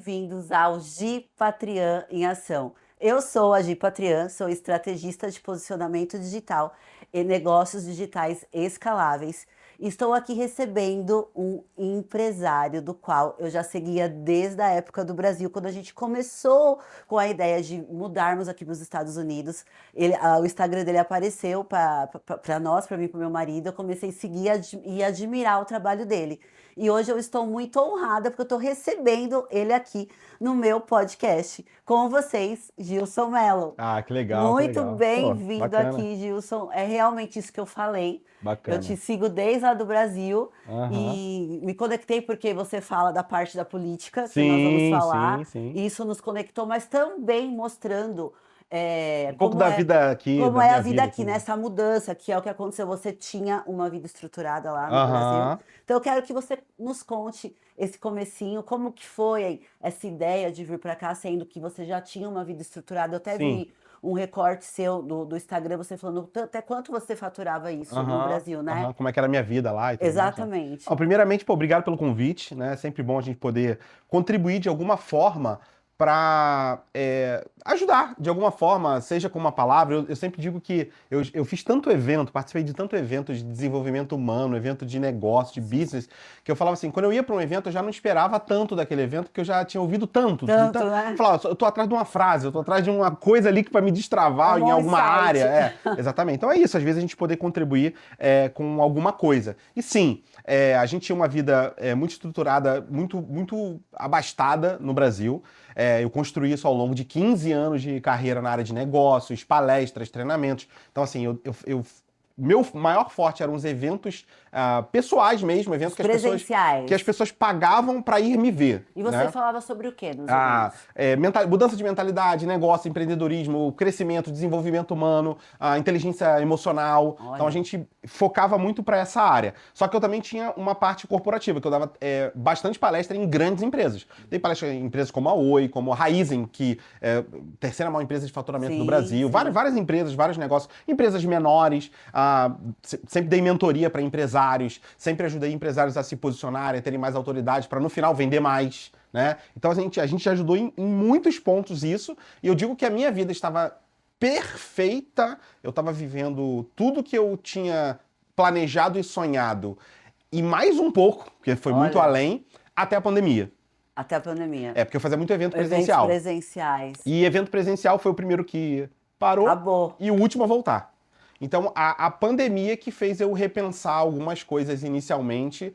bem-vindos ao Gi Patrian em Ação. Eu sou a Gi Patrian, sou estrategista de posicionamento digital e negócios digitais escaláveis. Estou aqui recebendo um empresário do qual eu já seguia desde a época do Brasil, quando a gente começou com a ideia de mudarmos aqui para os Estados Unidos. O Instagram dele apareceu para nós, para mim e para o meu marido. Eu comecei a seguir e admirar o trabalho dele. E hoje eu estou muito honrada porque eu estou recebendo ele aqui no meu podcast. Com vocês, Gilson Mello. Ah, que legal, que Muito legal. Pô, bem-vindo bacana, aqui, Gilson. É realmente isso que eu falei. Eu bacana. te sigo desde lá do Brasil Aham. e me conectei porque você fala da parte da política, que nós vamos falar. Sim. E isso nos conectou, mas também mostrando Um pouco da vida aqui, como da é a minha vida vida aqui, aqui. nessa mudança, que é o que aconteceu. Você tinha uma vida estruturada lá no Brasil. Aham. Então eu quero que você nos conte esse comecinho, como que foi essa ideia de vir para cá, sendo que você já tinha uma vida estruturada. Eu até Sim. vi um recorte seu do Instagram, você falando até quanto você faturava isso no Aham. Brasil, né? Aham. Como é que era a minha vida lá e tudo mais, né? Exatamente. Ó, primeiramente, pô, obrigado pelo convite, né? É sempre bom a gente poder contribuir de alguma forma para ajudar de alguma forma, seja com uma palavra. Eu sempre digo que eu fiz tanto evento, participei de tanto evento de desenvolvimento humano, evento de negócio, de business, que eu falava assim, quando eu ia para um evento, eu já não esperava tanto daquele evento, porque eu já tinha ouvido tanto. Tanto, Então, né? eu falava, eu tô atrás de uma frase, eu tô atrás de uma coisa ali que para me destravar em alguma insight. área. Exatamente. Então é isso, às vezes a gente poder contribuir com alguma coisa. E sim, a gente tinha uma vida muito estruturada, muito abastada no Brasil. Eu construí isso ao longo de 15 anos de carreira na área de negócios, palestras, treinamentos. Então, assim, meu maior forte eram os eventos pessoais mesmo, eventos Presenciais. que as pessoas pagavam para ir me ver. E você né? falava sobre o quê nos eventos? Mudança de mentalidade, negócio, empreendedorismo, crescimento, desenvolvimento humano, inteligência emocional. Olha. Então a gente focava muito para essa área. Só que eu também tinha uma parte corporativa, que eu dava bastante palestra em grandes empresas. Dei palestra em empresas como a Oi, como a Raizen, que é a terceira maior empresa de faturamento do Brasil. Sim. Várias empresas, vários negócios. Empresas menores. Sempre dei mentoria para empresários, sempre ajudei empresários a se posicionarem, a terem mais autoridade para no final vender mais, né? Então a gente ajudou em muitos pontos isso, e eu digo que a minha vida estava perfeita, eu estava vivendo tudo que eu tinha planejado e sonhado, e mais um pouco, porque foi muito além, até a pandemia. Até a pandemia. Porque eu fazia muito evento presencial. Eventos presenciais. E evento presencial foi o primeiro que parou. Acabou. E o último a voltar. Então, a pandemia que fez eu repensar algumas coisas inicialmente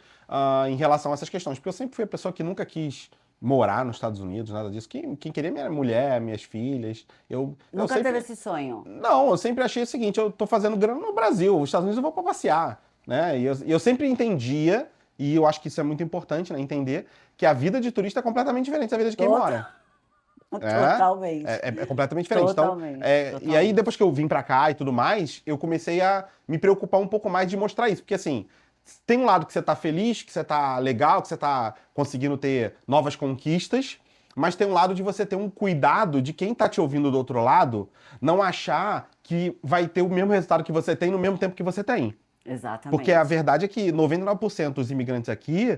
em relação a essas questões. Porque eu sempre fui a pessoa que nunca quis morar nos Estados Unidos, nada disso. Quem queria minha mulher, minhas filhas. Nunca sempre... teve esse sonho? Não, eu sempre achei o seguinte, eu tô fazendo grana no Brasil, os Estados Unidos eu vou pra passear. Né? E eu sempre entendia, e eu acho que isso é muito importante, né? Entender que a vida de turista é completamente diferente da vida de quem mora. Totalmente. É completamente diferente. Totalmente. E aí, depois que eu vim pra cá e tudo mais, eu comecei a me preocupar um pouco mais de mostrar isso. Porque, assim, tem um lado que você tá feliz, que você tá legal, que você tá conseguindo ter novas conquistas, mas tem um lado de você ter um cuidado de quem tá te ouvindo do outro lado não achar que vai ter o mesmo resultado que você tem no mesmo tempo que você tem. Exatamente. Porque a verdade é que 99% dos imigrantes aqui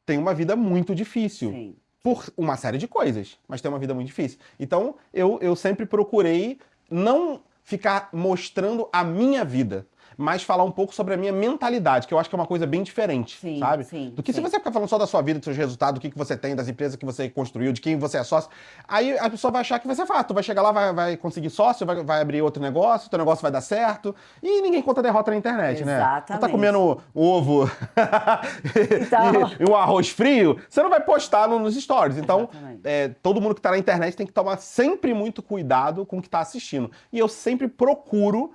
têm uma vida muito difícil. Sim. Por uma série de coisas, mas tem uma vida muito difícil. Então, eu sempre procurei não ficar mostrando a minha vida, mas falar um pouco sobre a minha mentalidade, que eu acho que é uma coisa bem diferente, sabe? Do que se você ficar falando só da sua vida, dos seus resultados, do que você tem, das empresas que você construiu, de quem você é sócio, aí a pessoa vai achar que vai ser fácil. Tu vai chegar lá, vai conseguir sócio, vai abrir outro negócio, teu negócio vai dar certo, e ninguém conta derrota na internet, né? Exatamente. Tu tá comendo ovo e um arroz frio, você não vai postar nos stories. Então, todo mundo que tá na internet tem que tomar sempre muito cuidado com o que tá assistindo. E eu sempre procuro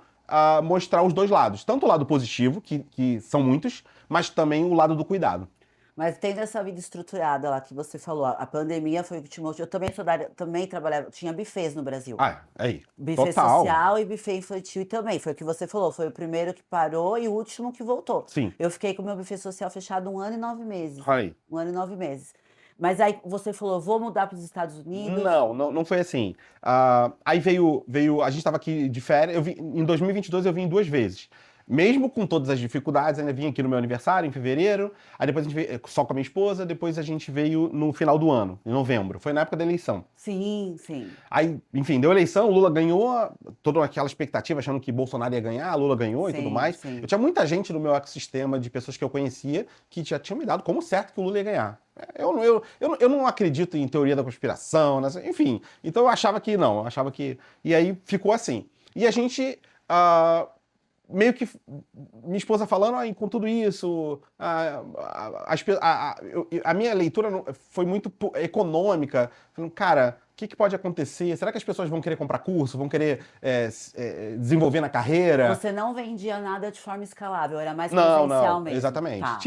mostrar os dois lados. Tanto o lado positivo, que são muitos, mas também o lado do cuidado. Mas tendo essa vida estruturada lá que você falou, a pandemia foi o que te mostrou. Eu também sou também trabalhava, tinha buffets no Brasil. Aí. Buffet social e buffet infantil também. Foi o que você falou, foi o primeiro que parou e o último que voltou. Sim. Eu fiquei com o meu buffet social fechado 1 ano e 9 meses. Aí. 1 ano e 9 meses. Mas aí você falou, vou mudar para os Estados Unidos? Não foi assim. Aí veio, a gente estava aqui de férias, em 2022 eu vim 2 vezes. Mesmo com todas as dificuldades, ainda vim aqui no meu aniversário, em fevereiro, aí depois a gente veio só com a minha esposa, depois a gente veio no final do ano, em novembro. Foi na época da eleição. Sim, sim. Aí, enfim, deu eleição, Lula ganhou, toda aquela expectativa achando que Bolsonaro ia ganhar, Lula ganhou e tudo Sim, mais. sim. Eu tinha muita gente no meu ecossistema de pessoas que eu conhecia que já tinham me dado como certo que o Lula ia ganhar. Eu não acredito em teoria da conspiração, enfim. Então eu achava que não, eu achava que... E aí ficou assim. E a gente... meio que minha esposa falando, com tudo isso, a minha leitura foi muito econômica, falando, cara, o que pode acontecer? Será que as pessoas vão querer comprar curso, vão querer desenvolver na carreira? Você não vendia nada de forma escalável, era mais Não, presencial mesmo. exatamente. Tá,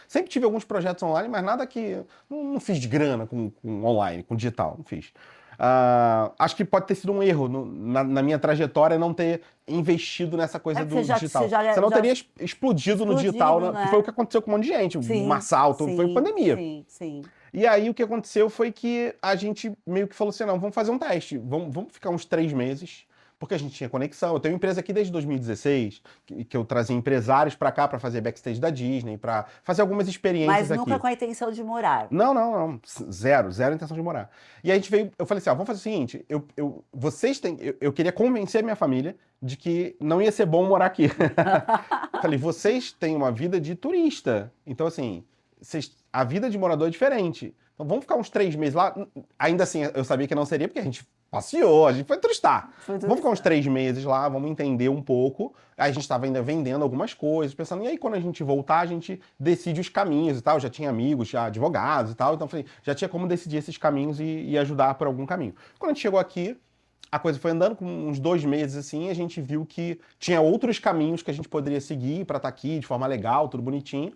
Sempre tive alguns projetos online, mas nada que... Não fiz grana com online, com digital, não fiz. Acho que pode ter sido um erro na minha trajetória não ter investido nessa coisa do digital. Você não teria explodido no digital, né? Que foi o que aconteceu com um monte de gente, um assalto, foi pandemia. Sim, sim. E aí o que aconteceu foi que a gente meio que falou assim, não, vamos fazer um teste, vamos ficar uns 3 meses, porque a gente tinha conexão. Eu tenho uma empresa aqui desde 2016, que eu trazia empresários pra cá pra fazer backstage da Disney, pra fazer algumas experiências aqui. Mas nunca com a intenção de morar. Não. Zero intenção de morar. E a gente veio, eu falei assim, vamos fazer o seguinte, eu queria convencer a minha família de que não ia ser bom morar aqui. Falei, vocês têm uma vida de turista, então assim, a vida de morador é diferente. Então vamos ficar uns 3 meses lá. Ainda assim, eu sabia que não seria, porque a gente passeou, a gente foi turistar. Vamos ficar uns 3 meses lá, vamos entender um pouco. Aí a gente estava ainda vendendo algumas coisas, pensando, e aí quando a gente voltar, a gente decide os caminhos e tal. Eu já tinha amigos, já advogados e tal, então falei, já tinha como decidir esses caminhos e ajudar por algum caminho. Quando a gente chegou aqui, a coisa foi andando, com uns 2 meses assim, a gente viu que tinha outros caminhos que a gente poderia seguir para estar aqui de forma legal, tudo bonitinho.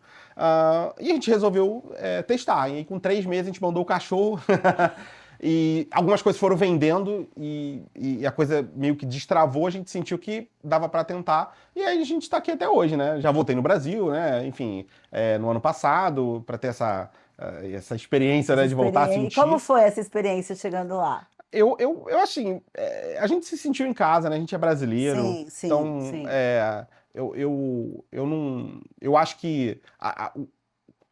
E a gente resolveu testar. E aí com 3 meses a gente mandou o cachorro e algumas coisas foram vendendo e a coisa meio que destravou, a gente sentiu que dava para tentar. E aí a gente está aqui até hoje, né? Já voltei no Brasil, né? Enfim, no ano passado, para ter essa experiência, né, de voltar a sentir. Como foi essa experiência chegando lá? Eu assim, a gente se sentiu em casa, né? A gente é brasileiro. Sim, então, sim. Eu acho que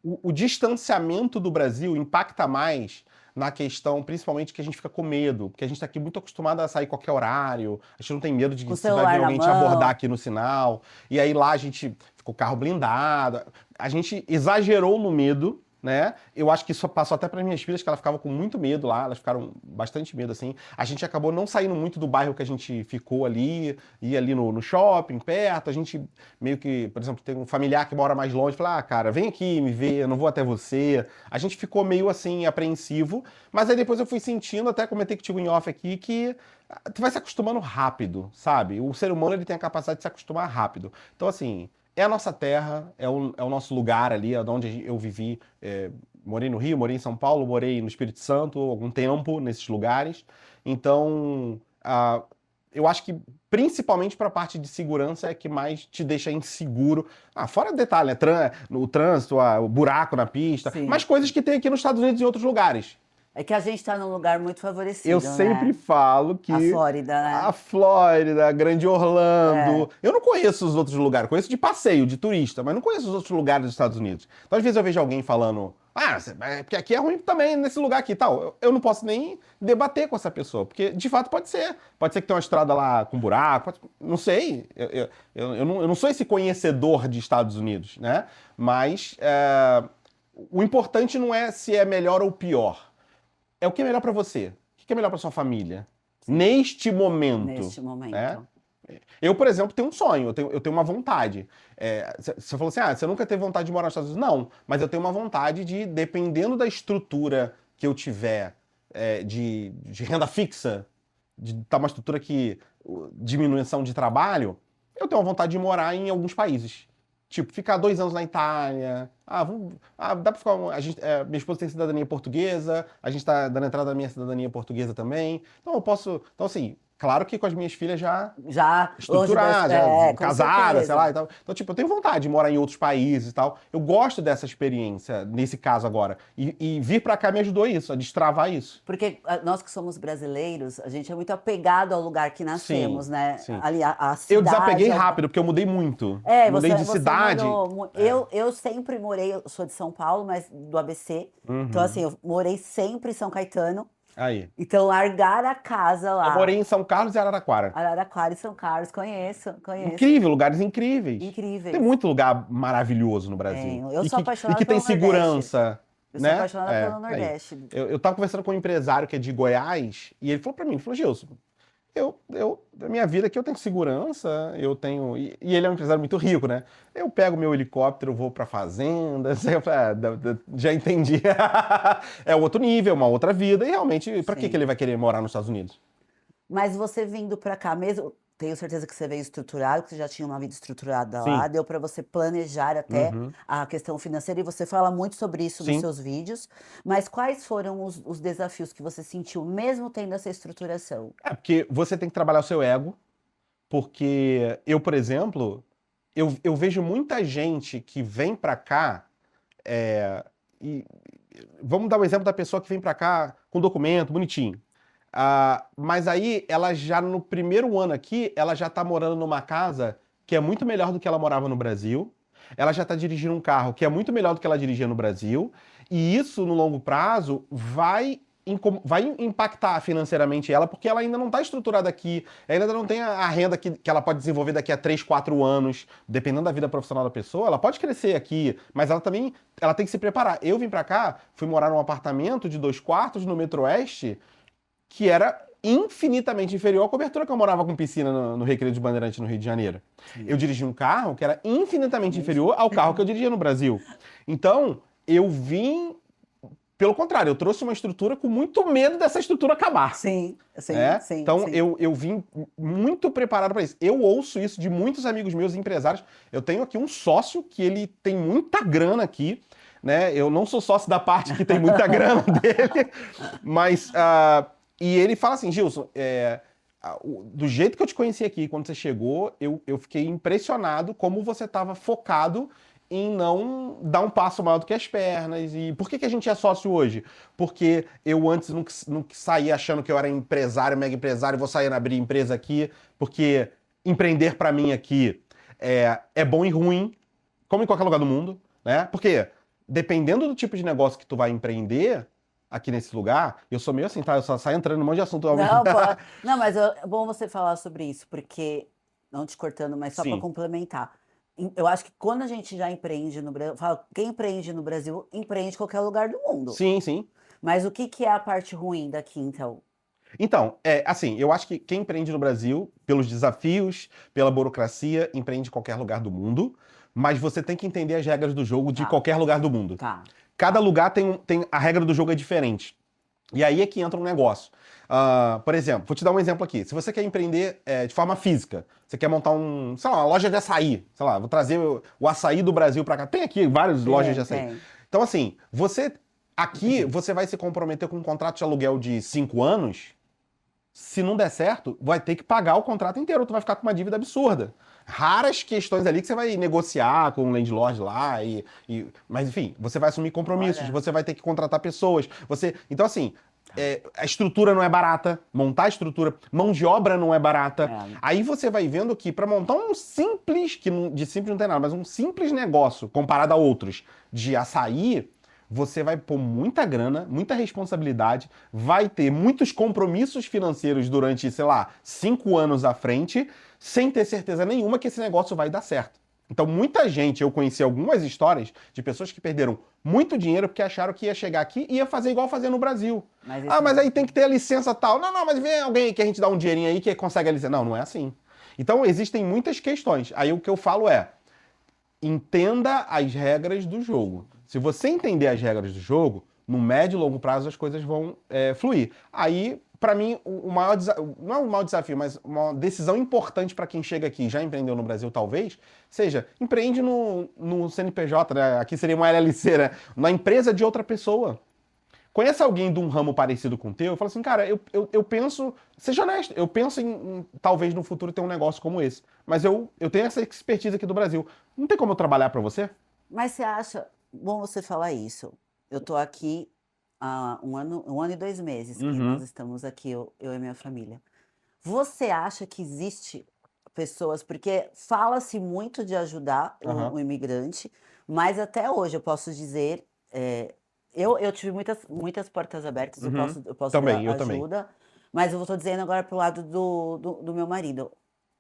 o distanciamento do Brasil impacta mais na questão, principalmente, que a gente fica com medo, porque a gente está aqui muito acostumado a sair qualquer horário, a gente não tem medo de que se vai vir alguém te abordar aqui no sinal, e aí lá a gente ficou carro blindado, a gente exagerou no medo, né? Eu acho que isso passou até para minhas filhas, que elas ficavam com muito medo lá, elas ficaram bastante medo, assim. A gente acabou não saindo muito do bairro que a gente ficou ali, ia ali no shopping, perto, a gente meio que, por exemplo, tem um familiar que mora mais longe, fala, cara, vem aqui me ver, eu não vou até você. A gente ficou meio, assim, apreensivo, mas aí depois eu fui sentindo, até comentei contigo em off aqui, que tu vai se acostumando rápido, sabe? O ser humano, ele tem a capacidade de se acostumar rápido. Então, assim... É a nossa terra, é o nosso lugar ali, é onde eu vivi. Morei no Rio, morei em São Paulo, morei no Espírito Santo algum tempo nesses lugares. Então, eu acho que principalmente para a parte de segurança é que mais te deixa inseguro. Fora detalhe, né? O trânsito, o buraco na pista, Sim. mas coisas que tem aqui nos Estados Unidos e em outros lugares. É que a gente tá num lugar muito favorecido, Eu sempre falo que... A Flórida, né? A Flórida, Grande Orlando... Eu não conheço os outros lugares. Conheço de passeio, de turista, mas não conheço os outros lugares dos Estados Unidos. Então, às vezes eu vejo alguém falando... porque aqui é ruim também, nesse lugar aqui e tal. Eu não posso nem debater com essa pessoa, porque, de fato, pode ser. Pode ser que tenha uma estrada lá com buraco, não sei. Eu não sou esse conhecedor de Estados Unidos, né? Mas o importante não é se é melhor ou pior. É o que é melhor para você. O que é melhor para sua família? Sim. Neste momento. Neste momento. Eu, por exemplo, tenho um sonho, eu tenho uma vontade. Você falou assim, você nunca teve vontade de morar nos Estados Unidos? Não, mas eu tenho uma vontade de, dependendo da estrutura que eu tiver de renda fixa, de estar uma estrutura que diminuição de trabalho, eu tenho uma vontade de morar em alguns países. Tipo, ficar 2 anos na Itália. Dá pra ficar. Minha esposa tem cidadania portuguesa, a gente tá dando entrada na minha cidadania portuguesa também. Então eu posso. Então, assim, Claro que com as minhas filhas já Já estruturadas, já com casadas, sei certeza. lá e tal. Então, tipo, eu tenho vontade de morar em outros países e tal. Eu gosto dessa experiência, nesse caso agora. E vir pra cá me ajudou isso, a destravar isso. Porque nós que somos brasileiros, a gente é muito apegado ao lugar que Sim, nascemos, né? sim. Ali, a Eu cidade. desapeguei rápido, porque eu mudei muito. É, Mudei de você cidade. morou. Eu sempre morei, eu sou de São Paulo, mas do ABC. Então, assim, Uhum. eu morei sempre em São Caetano. Aí. Então, largar a casa Eu morei lá, em São Carlos e Araraquara. Araraquara e São Carlos, conheço. Incrível, lugares incríveis. Tem Incríveis. muito lugar maravilhoso no Brasil. Eu sou E apaixonada que tem pelo Nordeste. segurança, Eu sou né? apaixonada pelo Aí. Nordeste. Eu tava conversando com um empresário que é de Goiás, e ele falou pra mim, ele falou, Gilson, da minha vida aqui eu tenho segurança, eu tenho... E ele é um empresário muito rico, né? Eu pego meu helicóptero, vou pra fazenda, já entendi. É outro nível, uma outra vida, e realmente, pra que Sim. ele vai querer morar nos Estados Unidos? Mas você vindo pra cá mesmo, tenho certeza que você veio estruturado, que você já tinha uma vida estruturada lá, Sim. deu pra você planejar até Uhum. a questão financeira e você fala muito sobre isso nos Sim. seus vídeos. Mas quais foram os desafios que você sentiu mesmo tendo essa estruturação? É porque você tem que trabalhar o seu ego, porque eu, por exemplo, eu vejo muita gente que vem pra cá, e vamos dar o exemplo da pessoa que vem pra cá com documento, bonitinho. Mas aí, ela já no primeiro ano aqui, ela já tá morando numa casa que é muito melhor do que ela morava no Brasil. Ela já tá dirigindo um carro que é muito melhor do que ela dirigia no Brasil. E isso, no longo prazo, vai impactar financeiramente ela, porque ela ainda não está estruturada aqui, ainda não tem a renda que ela pode desenvolver daqui a 3, 4 anos, dependendo da vida profissional da pessoa, ela pode crescer aqui, mas ela também tem que se preparar. Eu vim para cá, fui morar num apartamento de 2 quartos no Metro Oeste, que era infinitamente inferior à cobertura que eu morava com piscina no Recreio de Bandeirante, no Rio de Janeiro. Eu dirigi um carro que era infinitamente inferior ao carro que eu dirigia no Brasil. Então, eu vim... Pelo contrário, eu trouxe uma estrutura com muito medo dessa estrutura acabar. Sim, Então, sim. eu vim muito preparado para isso. Eu ouço isso de muitos amigos meus, empresários. Eu tenho aqui um sócio que ele tem muita grana aqui, né? Eu não sou sócio da parte que tem muita grana dele, mas... e ele fala assim, Gilson, do jeito que eu te conheci aqui, quando você chegou, eu fiquei impressionado como você estava focado em não dar um passo maior do que as pernas. E por que a gente é sócio hoje? Porque eu antes não saía achando que eu era empresário, mega empresário, vou sair abrir empresa aqui, porque empreender para mim aqui é bom e ruim, como em qualquer lugar do mundo, né? Porque dependendo do tipo de negócio que tu vai empreender aqui nesse lugar, eu sou meio assim, tá? Eu só saio entrando num monte de assunto. Não, mas é bom você falar sobre isso, porque, não te cortando, mas só para Sim. complementar. Eu acho que quando a gente já empreende no Brasil, quem empreende no Brasil, empreende em qualquer lugar do mundo. Sim, sim. Mas o que é a parte ruim daqui, então? Então, assim, eu acho que quem empreende no Brasil, pelos desafios, pela burocracia, empreende em qualquer lugar do mundo, mas você tem que entender as regras do jogo de Tá. qualquer lugar do mundo. Tá. Cada lugar a regra do jogo é diferente. E aí é que entra um negócio. Por exemplo, vou te dar um exemplo aqui. Se você quer empreender de forma física, você quer montar uma loja de açaí, sei lá, vou trazer o açaí do Brasil para cá. Tem aqui várias lojas de açaí. Tem. Então, assim, aqui você vai se comprometer com um contrato de aluguel de 5 anos. Se não der certo, vai ter que pagar o contrato inteiro, tu vai ficar com uma dívida absurda. Raras questões ali que você vai negociar com o landlord lá, mas enfim, você vai assumir compromissos, Olha. você vai ter que contratar pessoas. Então, assim, a estrutura não é barata, montar a estrutura, mão de obra não é barata. Aí você vai vendo que para montar um simples, de simples não tem nada, mas um simples negócio comparado a outros de açaí, você vai pôr muita grana, muita responsabilidade, vai ter muitos compromissos financeiros durante, sei lá, 5 anos à frente, sem ter certeza nenhuma que esse negócio vai dar certo. Então, muita gente, eu conheci algumas histórias de pessoas que perderam muito dinheiro porque acharam que ia chegar aqui e ia fazer igual fazia no Brasil. Mas aí tem que ter a licença tal. Não, mas vem alguém que a gente dá um dinheirinho aí que consegue a licença. Não, não é assim. Então, existem muitas questões. Aí o que eu falo entenda as regras do jogo. Se você entender as regras do jogo, no médio e longo prazo as coisas vão fluir. Aí, para mim, o maior não é um maior desafio, mas uma decisão importante para quem chega aqui, já empreendeu no Brasil talvez, seja, empreende no CNPJ, né? Aqui seria uma LLC, né? Na empresa de outra pessoa. conhece alguém de um ramo parecido com o teu, eu falo assim, cara, eu penso, seja honesto, eu penso em talvez no futuro ter um negócio como esse, mas eu tenho essa expertise aqui do Brasil. Não tem como eu trabalhar para você? Mas você acha bom você falar isso. Eu tô aqui há 1 ano e 2 meses que nós Uhum, estamos aqui, eu e minha família. Você acha que existe pessoas porque fala-se muito de ajudar aham, o imigrante, mas até hoje eu posso dizer, eu tive muitas portas abertas, eu uhum. posso Também, dar eu também. ajuda, mas eu estou dizendo agora pro lado do meu marido,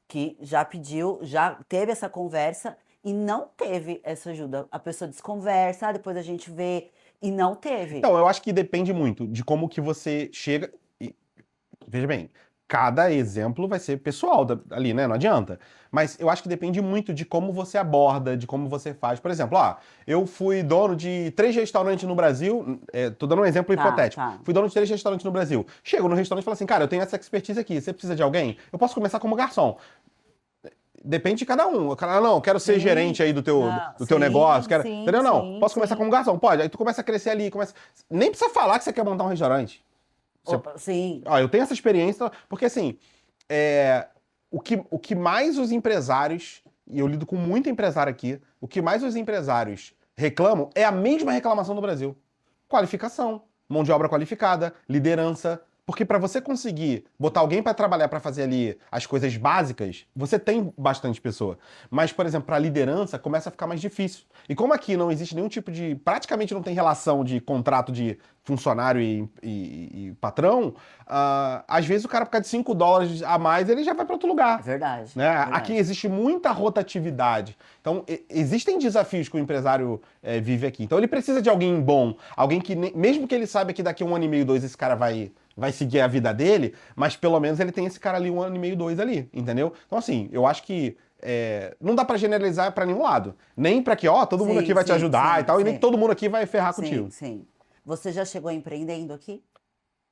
que já pediu, já teve essa conversa e não teve essa ajuda. A pessoa desconversa, depois a gente vê, e não teve. Então, eu acho que depende muito de como que você chega. Veja bem, cada exemplo vai ser pessoal ali, né? Não adianta. Mas eu acho que depende muito de como você aborda, de como você faz. Por exemplo, eu fui dono de 3 restaurantes no Brasil. Tô dando um exemplo Tá, hipotético. tá. Fui dono de 3 restaurantes no Brasil. Chego no restaurante e falo assim, cara, eu tenho essa expertise aqui. Você precisa de alguém? Eu posso começar como garçom. Depende de cada um. O cara, não, quero ser Sim, gerente aí do teu, não, do teu negócio. sim, Quero... sim, Entendeu? Não. sim, Posso começar sim. como garçom? Pode. Aí tu começa a crescer ali. Nem precisa falar que você quer montar um restaurante. Você Opa, sim, Ó, eu tenho essa experiência, porque assim, o que mais os empresários, e eu lido com muito empresário aqui, o que mais os empresários reclamam é a mesma reclamação do Brasil. Qualificação, mão de obra qualificada, liderança. Porque para você conseguir botar alguém para trabalhar para fazer ali as coisas básicas, você tem bastante pessoa. Mas, por exemplo, para liderança começa a ficar mais difícil. E como aqui não existe nenhum tipo de, praticamente não tem relação de contrato de funcionário e patrão, às vezes o cara por causa de $5 a mais ele já vai para outro é lugar. verdade, Né? é Aqui verdade. existe muita rotatividade. Então, existem desafios que o empresário vive aqui. Então, ele precisa de alguém bom, alguém que, mesmo que ele saiba que daqui a 1 ano e meio, 2, esse cara vai seguir a vida dele, mas pelo menos ele tem esse cara ali 1 ano e meio, 2 ali, entendeu? Então, assim, eu acho que não dá pra generalizar pra nenhum lado. Nem pra que, todo mundo aqui Sim, vai te sim, ajudar e sim, tal, e nem que sim, todo mundo aqui vai ferrar sim, contigo. sim. Você já chegou empreendendo aqui?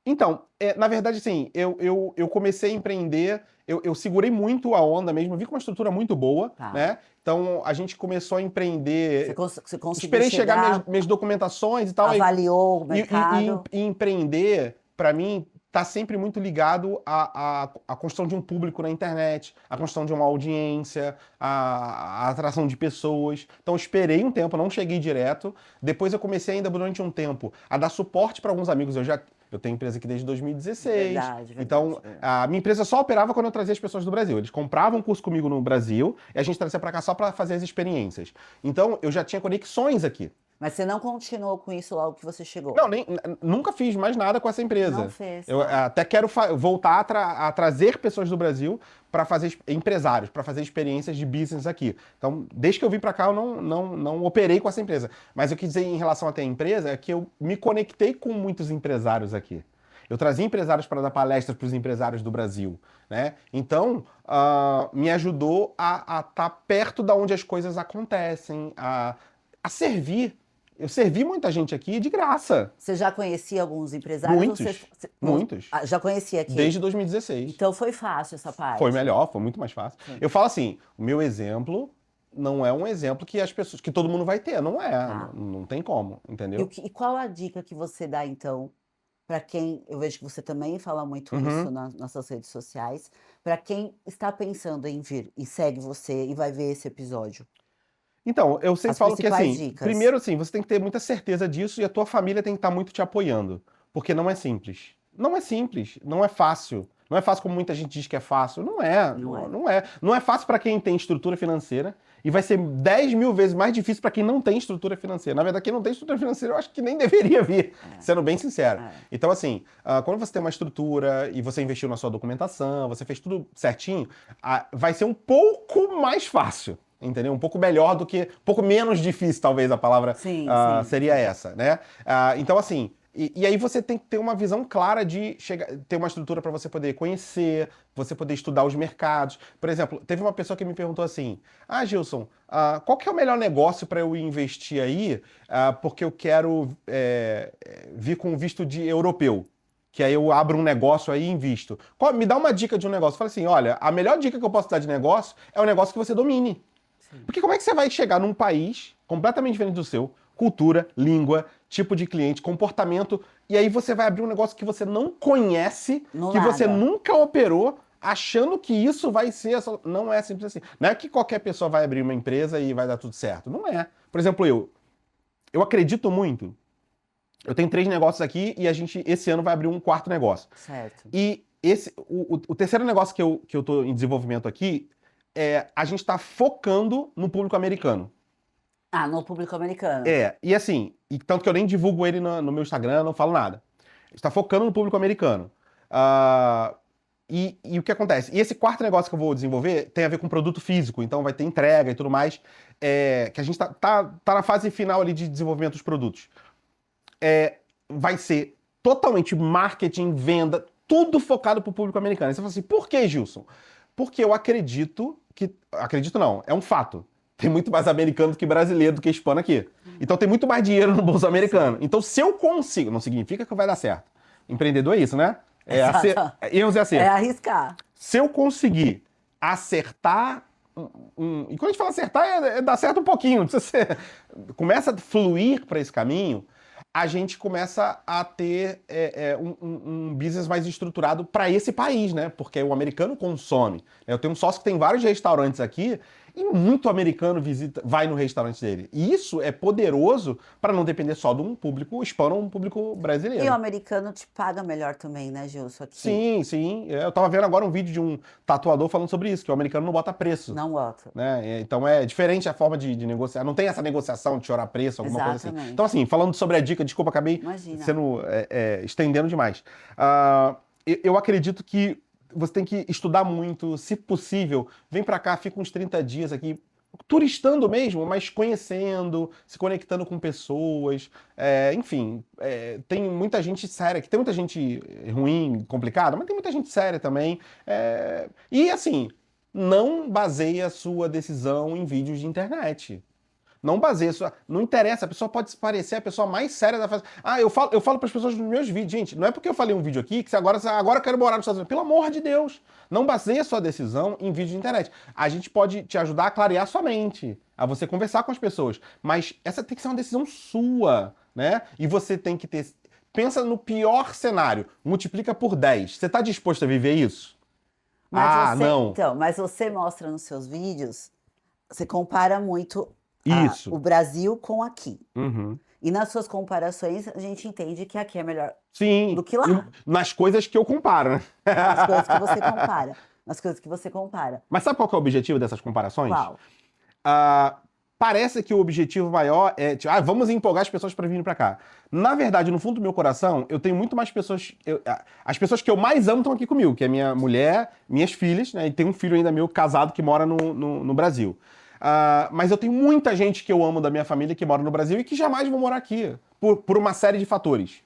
Então, na verdade, assim, eu comecei a empreender, eu segurei muito a onda mesmo, vi com uma estrutura muito boa, Tá. né? Então, a gente começou a empreender, Você conseguiu esperei chegar minhas, chegar, minhas documentações e tal, avaliou o e mercado? empreender, para mim, tá sempre muito ligado à construção de um público na internet, à construção de uma audiência, à atração de pessoas. Então, eu esperei um tempo, não cheguei direto. Depois, eu comecei ainda durante um tempo a dar suporte para alguns amigos. Eu tenho empresa aqui desde 2016. Verdade, verdade, Então, verdade. a minha empresa só operava quando eu trazia as pessoas do Brasil. Eles compravam um curso comigo no Brasil e a gente trazia para cá só para fazer as experiências. Então, eu já tinha conexões aqui. Mas você não continuou com isso logo que você chegou? Não, nunca fiz mais nada com essa Não empresa. fez, Eu tá. até quero voltar a trazer pessoas do Brasil para fazer empresários, para fazer experiências de business aqui. Então, desde que eu vim para cá, eu não operei com essa empresa. Mas eu quis dizer em relação até à empresa é que eu me conectei com muitos empresários aqui. Eu trazia empresários para dar palestras para os empresários do Brasil, né? Então, me ajudou a estar perto da onde as coisas acontecem, a servir. Eu servi muita gente aqui de graça. Você já conhecia alguns empresários ou Muitos. Muitos. Já conhecia aqui? Desde 2016. Então foi fácil essa Foi parte. melhor, foi muito mais fácil. Sim. Eu falo assim, o meu exemplo não é um exemplo que as pessoas, que todo mundo vai ter, não é, Tá. não tem como, entendeu? E qual a dica que você dá, então, para quem, eu vejo que você também fala muito isso Uhum. nas suas redes sociais, para quem está pensando em vir e segue você e vai ver esse episódio? Então, eu sempre As falo que principais assim, dicas. primeiro assim, você tem que ter muita certeza disso e a tua família tem que estar muito te apoiando, porque não é simples. Não é simples, não é fácil. Não é fácil como muita gente diz que é fácil. Não é, Não é? não é. Não é fácil para quem tem estrutura financeira e vai ser 10 mil vezes mais difícil para quem não tem estrutura financeira. Na verdade, quem não tem estrutura financeira, eu acho que nem deveria vir, sendo bem sincero. É. Então, assim, quando você tem uma estrutura e você investiu na sua documentação, você fez tudo certinho, vai ser um pouco mais fácil. Entendeu? Um pouco melhor do que. Um pouco menos difícil, talvez a palavra Sim, sim, seria sim. essa, né? Então, assim. E aí você tem que ter uma visão clara de ter uma estrutura para você poder conhecer, você poder estudar os mercados. Por exemplo, teve uma pessoa que me perguntou assim: Gilson, qual que é o melhor negócio para eu investir aí? Porque eu quero vir com visto de europeu. Que aí eu abro um negócio aí e invisto. Me dá uma dica de um negócio. Fala assim: olha, a melhor dica que eu posso dar de negócio é um negócio que você domine. Sim. Porque como é que você vai chegar num país completamente diferente do seu, cultura, língua, tipo de cliente, comportamento, e aí você vai abrir um negócio que você não conhece, No que você nada. nunca operou, achando que isso vai ser... Não é simples assim. Não é que qualquer pessoa vai abrir uma empresa e vai dar tudo certo. Não é. Por exemplo, eu acredito muito. Eu tenho 3 negócios aqui e a gente, esse ano, vai abrir um 4º negócio. Certo. E o terceiro negócio que eu tô em desenvolvimento aqui a gente tá focando no público americano. Ah, no público americano. E assim, tanto que eu nem divulgo ele no meu Instagram, não falo nada. A gente tá focando no público americano. Ah, e o que acontece? E esse 4º negócio que eu vou desenvolver tem a ver com produto físico, então vai ter entrega e tudo mais, que a gente tá na fase final ali de desenvolvimento dos produtos. Vai ser totalmente marketing, venda, tudo focado pro público americano. Aí você fala assim, por que, Gilson? Porque eu acredito que... Acredito não, é um fato. Tem muito mais americano do que brasileiro, do que hispano aqui. Então tem muito mais dinheiro no bolso americano. Então se eu consigo... Não significa que vai dar certo. Empreendedor é isso, né? Exato. Erros e É acertos. arriscar. Se eu conseguir acertar... E quando a gente fala acertar, dar certo um pouquinho. Você começa a fluir para esse caminho, a gente começa a ter um business mais estruturado para esse país, né? Porque o americano consome. Eu tenho um sócio que tem vários restaurantes aqui e muito americano vai no restaurante dele. E isso é poderoso para não depender só de um público hispano ou um público brasileiro. E o americano te paga melhor também, né, Gilson? Aqui. Sim, sim. Eu tava vendo agora um vídeo de um tatuador falando sobre isso, que o americano não bota preço. Não bota. Né? Então é diferente a forma de negociar. Não tem essa negociação de chorar preço, alguma coisa assim. Exatamente. Então, assim, falando sobre a dica, desculpa, acabei Imagina. sendo estendendo demais. Eu acredito que você tem que estudar muito, se possível, vem pra cá, fica uns 30 dias aqui, turistando mesmo, mas conhecendo, se conectando com pessoas, enfim, tem muita gente séria, que tem muita gente ruim, complicada, mas tem muita gente séria também. E assim, não baseie a sua decisão em vídeos de internet. Não baseia sua. Não interessa, a pessoa pode parecer a pessoa mais séria da face. Eu falo para as pessoas nos meus vídeos, gente, não é porque eu falei um vídeo aqui que agora eu quero morar nos Estados Unidos. Pelo amor de Deus, não baseia sua decisão em vídeo de internet. A gente pode te ajudar a clarear sua mente, a você conversar com as pessoas, mas essa tem que ser uma decisão sua, né? E você tem que ter. Pensa no pior cenário, multiplica por 10. Você está disposto a viver isso? Mas Não. Então, mas você mostra nos seus vídeos, você compara muito Isso. o Brasil com aqui. Uhum. E nas suas comparações, a gente entende que aqui é melhor Sim. do que lá. Nas coisas que eu comparo, né? Nas coisas que você compara. Nas coisas que você compara. Mas sabe qual que é o objetivo dessas comparações? Qual? Parece que o objetivo maior é, tipo, vamos empolgar as pessoas para virem para cá. Na verdade, no fundo do meu coração, eu tenho muito mais pessoas... as pessoas que eu mais amo estão aqui comigo, que é minha mulher, minhas filhas, né? E tem um filho ainda meu casado que mora no Brasil. Mas eu tenho muita gente que eu amo da minha família que mora no Brasil e que jamais vão morar aqui, por uma série de fatores.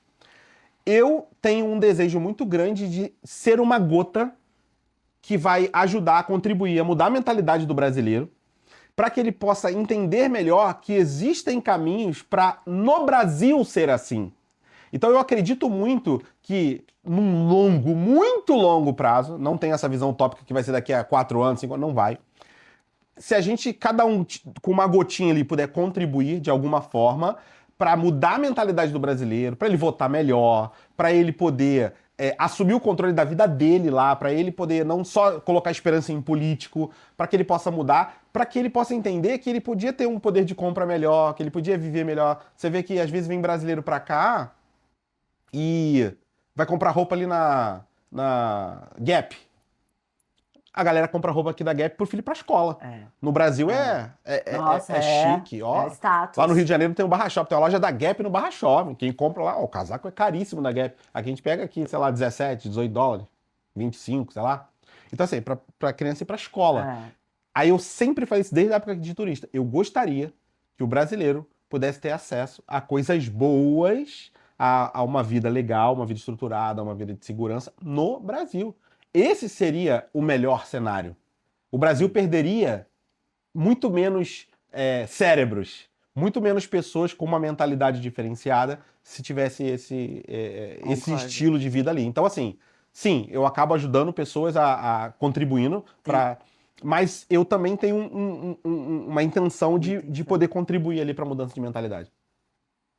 Eu tenho um desejo muito grande de ser uma gota que vai ajudar a contribuir a mudar a mentalidade do brasileiro, para que ele possa entender melhor que existem caminhos para no Brasil ser assim. Então eu acredito muito que num muito longo prazo, não tem essa visão utópica que vai ser daqui a 4 anos, 5 anos, não vai. Se a gente, cada um com uma gotinha ali, puder contribuir de alguma forma para mudar a mentalidade do brasileiro, para ele votar melhor, para ele poder assumir o controle da vida dele lá, para ele poder não só colocar esperança em político, para que ele possa mudar, para que ele possa entender que ele podia ter um poder de compra melhor, que ele podia viver melhor. Você vê que às vezes vem brasileiro para cá e vai comprar roupa ali na Gap. A galera compra roupa aqui da Gap pro filho ir pra escola. No Brasil Nossa, chique, ó. É status. Lá no Rio de Janeiro tem o Barra Shopping, tem uma loja da Gap no Barra Shopping. Quem compra lá, o casaco é caríssimo da Gap. Aqui a gente pega aqui, sei lá, 17, 18 dólares, 25, sei lá. Então assim, pra criança ir pra escola. Aí eu sempre falei isso desde a época de turista. Eu gostaria que o brasileiro pudesse ter acesso a coisas boas, a uma vida legal, uma vida estruturada, uma vida de segurança no Brasil. Esse seria o melhor cenário. O Brasil perderia muito menos cérebros, muito menos pessoas com uma mentalidade diferenciada se tivesse esse estilo de vida ali. Então, assim, sim, eu acabo ajudando pessoas contribuindo para... Mas eu também tenho uma intenção de poder contribuir ali para a mudança de mentalidade.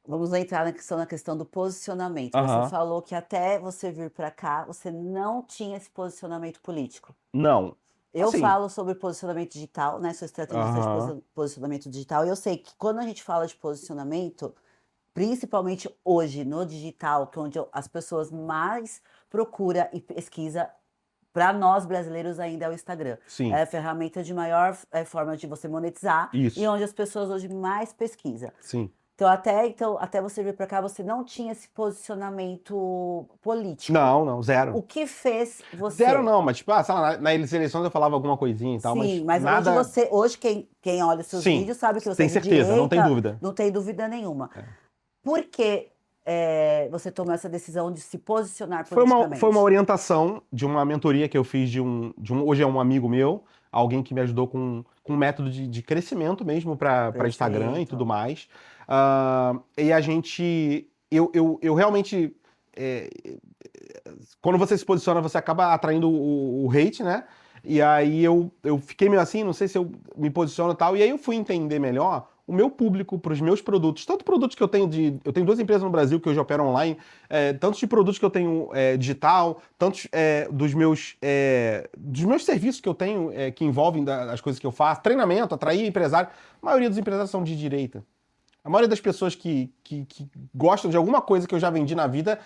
vamos entrar na questão do posicionamento. Você Aham. falou que até você vir para cá, você não tinha esse posicionamento político. Não. Eu Assim. falo sobre posicionamento digital, né, sou estrategista de Aham. posicionamento digital, e eu sei que quando a gente fala de posicionamento, principalmente hoje no digital, que é onde as pessoas mais procura e pesquisa, para nós brasileiros ainda é o Instagram. Sim. É a ferramenta de maior, forma de você monetizar e Isso. onde as pessoas hoje mais pesquisa. Sim. Então até você vir para cá, você não tinha esse posicionamento político. Não, não, zero. O que fez Zero você não, mas tipo, sei lá, nas eleições eu falava alguma coisinha e tal, mas sim, mas nada. hoje quem olha os seus Sim, vídeos sabe que você é tem de certeza, não tem direita, dúvida. não tem dúvida nenhuma. Por que, você tomou essa decisão de se posicionar Foi uma politicamente? orientação de uma mentoria que eu fiz hoje é um amigo meu, alguém que me ajudou com um método de crescimento mesmo para Instagram e tudo Perfeito. mais. E a gente. Eu realmente. é, Quando você se posiciona, você acaba atraindo o hate, né? E aí eu fiquei meio assim, não sei se eu me posiciono e tal. E aí eu fui entender melhor o meu público para os meus produtos. Tanto produtos que eu tenho eu tenho duas empresas no Brasil que hoje operam online, tantos de produtos que eu tenho digital, tantos dos meus serviços que eu tenho que envolvem as coisas que eu faço, treinamento, atrair empresário. A maioria dos empresários são de direita. A maioria das pessoas que gostam de alguma coisa que eu já vendi na vida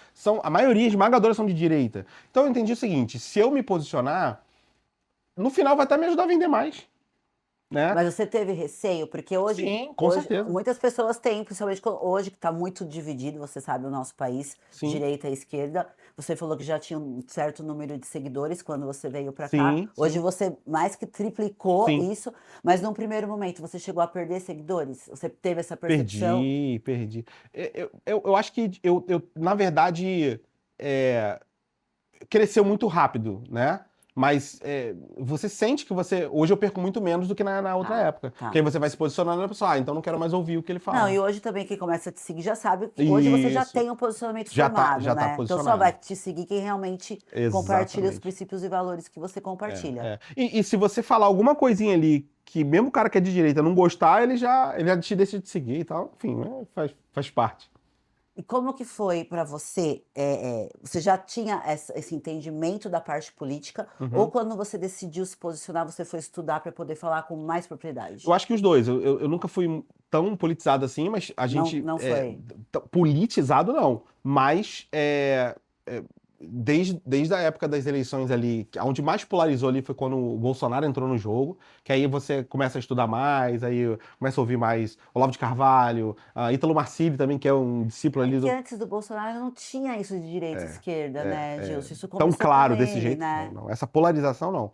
a maioria esmagadora são de direita. Então eu entendi o seguinte: se eu me posicionar, no final vai até me ajudar a vender mais, né? Mas você teve receio? Porque Sim, com hoje certeza. muitas pessoas têm, principalmente hoje que está muito dividido, você sabe, o nosso país, Sim, direita e esquerda. Você falou que já tinha um certo número de seguidores quando você veio para cá. sim, Hoje sim, você mais que triplicou sim. isso, mas num primeiro momento você chegou a perder seguidores? Você teve essa percepção? Perdi. Eu acho que na verdade, é, cresceu muito rápido, né? Mas você sente que hoje eu perco muito menos do que na outra Tá, época. Porque aí tá. você vai se posicionando na pessoa, então não quero mais ouvir o que ele Não, fala. e hoje também quem começa a te seguir já sabe que hoje você já Isso. tem um posicionamento Já tá, formado, já tá né? Então só vai posicionado. te seguir quem realmente compartilha os Exatamente. princípios e valores que você compartilha. E se você falar alguma coisinha ali que mesmo o cara que é de direita não gostar, ele já te deixa de seguir e tal. Enfim, né? Faz parte. E como que foi para você? Você já tinha esse entendimento da parte política, ou Uhum. quando você decidiu se posicionar, você foi estudar para poder falar com mais Eu propriedade? acho que os dois. Eu nunca fui tão politizado assim, mas a Não, gente. não foi. Politizado não. Mas desde a época das eleições ali, onde mais polarizou ali foi quando o Bolsonaro entrou no jogo, que aí você começa a estudar mais, aí começa a ouvir mais Olavo de Carvalho, Ítalo Marcilli também, que é um discípulo É ali que do. antes do Bolsonaro não tinha isso de direita e esquerda, né, Gilson? Isso Tão começou com claro desse ele, jeito. Não, né? não. Essa polarização não.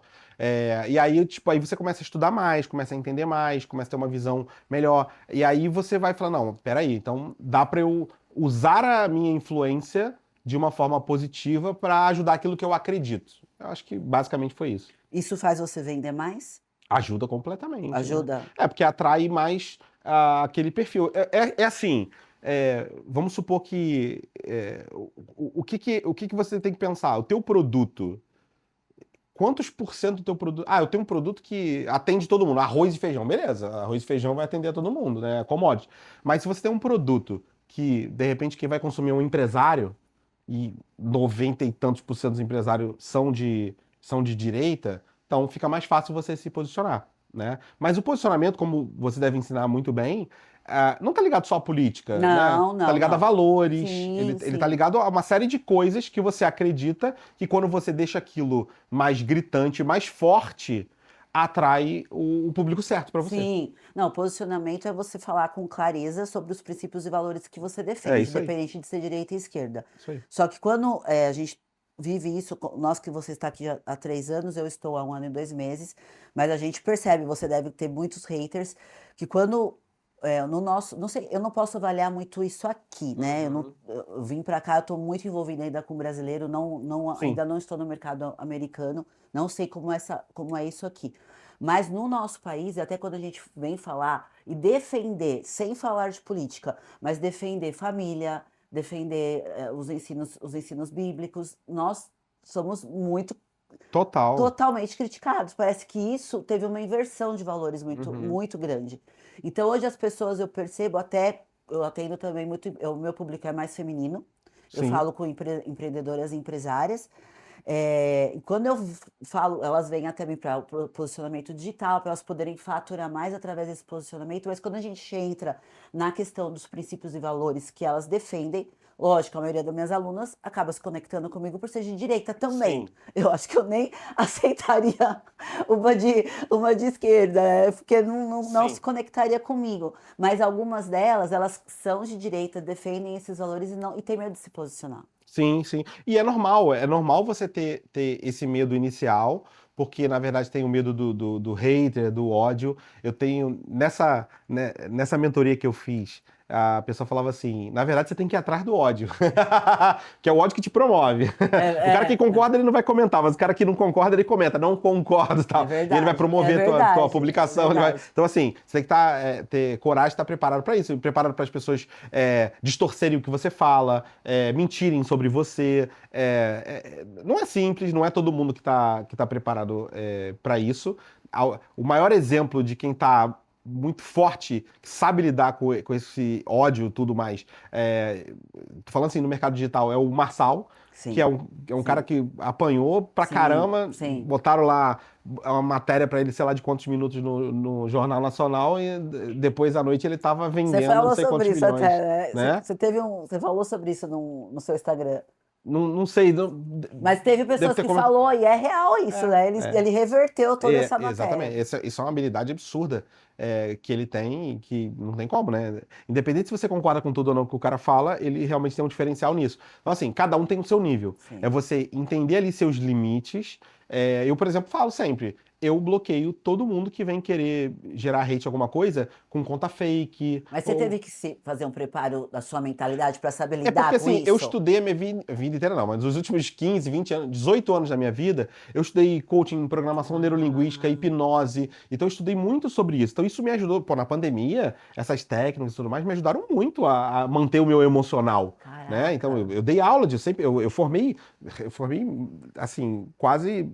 E aí, tipo, aí você começa a estudar mais, começa a entender mais, começa a ter uma visão melhor. E aí você vai falar, não, peraí, então dá pra eu usar a minha influência de uma forma positiva pra ajudar aquilo que eu acredito. Eu acho que basicamente foi isso. Isso faz você vender mais? Ajuda completamente, né? Ajuda? Porque atrai mais aquele perfil. É assim, vamos supor que o que que você tem que pensar? O teu produto. Quantos por cento do teu produto? Eu tenho um produto que atende todo mundo. Arroz e feijão, beleza. Arroz e feijão vai atender a todo mundo, né? É commodity. Mas se você tem um produto que, de repente, quem vai consumir é um empresário, e 90 e tantos por cento dos empresários são de direita, então fica mais fácil você se posicionar, né? Mas o posicionamento, como você deve ensinar muito bem, não tá ligado só à política, né? Não, Tá não, ligado a não. valores, ele, Sim, ele tá sim. ligado a uma série de coisas que você acredita que quando você deixa aquilo mais gritante, mais forte, atrai o público certo pra você. Sim. Não, posicionamento é você falar com clareza sobre os princípios e valores que você É defende, isso aí. independente de ser direita e esquerda. Isso aí. Só que quando a gente vive isso, nós que você está aqui há 3 anos, eu estou há 1 ano e 2 meses, mas a gente percebe, você deve ter muitos haters, que quando no nosso, não sei, eu não posso avaliar muito isso aqui, né? Eu, não, Uhum. eu vim para cá, eu estou muito envolvida ainda com brasileiro, Sim. ainda não estou no mercado americano, não sei como é isso aqui. Mas no nosso país, e até quando a gente vem falar e defender, sem falar de política, mas defender família, defender os ensinos bíblicos, nós somos muito Total. totalmente criticados. Parece que isso teve uma inversão de valores muito, Uhum. muito grande. Então hoje as pessoas eu percebo até eu atendo também muito, o meu público é mais feminino, eu Sim. falo com empreendedoras e empresárias. E quando eu falo, elas vêm até mim para o posicionamento digital, para elas poderem faturar mais através desse posicionamento, mas quando a gente entra na questão dos princípios e valores que elas defendem, lógico, a maioria das minhas alunas acaba se conectando comigo por ser de direita também. Sim. Eu acho que eu nem aceitaria uma de esquerda, né? Porque não Sim. se conectaria comigo. Mas algumas delas, elas são de direita, defendem esses valores e têm medo de se posicionar. Sim, sim. E é normal você ter esse medo inicial, porque na verdade tem o medo do hater, do ódio. Eu tenho, nessa mentoria que eu fiz, a pessoa falava assim, na verdade você tem que ir atrás do ódio, que é o ódio que te promove. É, O cara que é, concorda, ele não vai comentar, mas o cara que não concorda, ele comenta, não concordo e tal. E ele vai promover é tua verdade, publicação. Então assim, você tem que ter coragem de estar preparado para isso, preparado para as pessoas distorcerem o que você fala, mentirem sobre você. Não é simples, não é todo mundo que tá preparado para isso. O maior exemplo de quem tá muito forte, que sabe lidar com esse ódio e tudo mais, tô falando assim, no mercado digital, é o Marçal, que sim, é um sim, cara que apanhou pra sim, caramba, sim. botaram lá uma matéria pra ele, sei lá de quantos minutos no Jornal Nacional, e depois à noite ele tava Você vendendo não falou sei quantos sobre isso milhões, até, né? né? Você falou sobre isso no seu Instagram. Não sei, Mas teve deve pessoas ter que comentado. falou, e é real isso, né? Ele reverteu toda essa matéria. Exatamente. Isso é uma habilidade absurda que ele tem e que não tem como, né? Independente se você concorda com tudo ou não que o cara fala, ele realmente tem um diferencial nisso. Então, assim, cada um tem o seu nível. É Sim. você entender ali seus limites. Eu, por exemplo, falo sempre, eu bloqueio todo mundo que vem querer gerar hate alguma coisa com conta fake. Mas você teve que fazer um preparo da sua mentalidade para saber É porque lidar com assim, eu isso? estudei a minha vida inteira, não, mas os últimos 15, 20 anos, 18 anos da minha vida, eu estudei coaching, programação neurolinguística, hipnose, então eu estudei muito sobre isso. Então isso me ajudou, pô, na pandemia, essas técnicas e tudo mais me ajudaram muito a manter o meu emocional, né? Então Caraca, eu dei aula de sempre, eu formei, assim, quase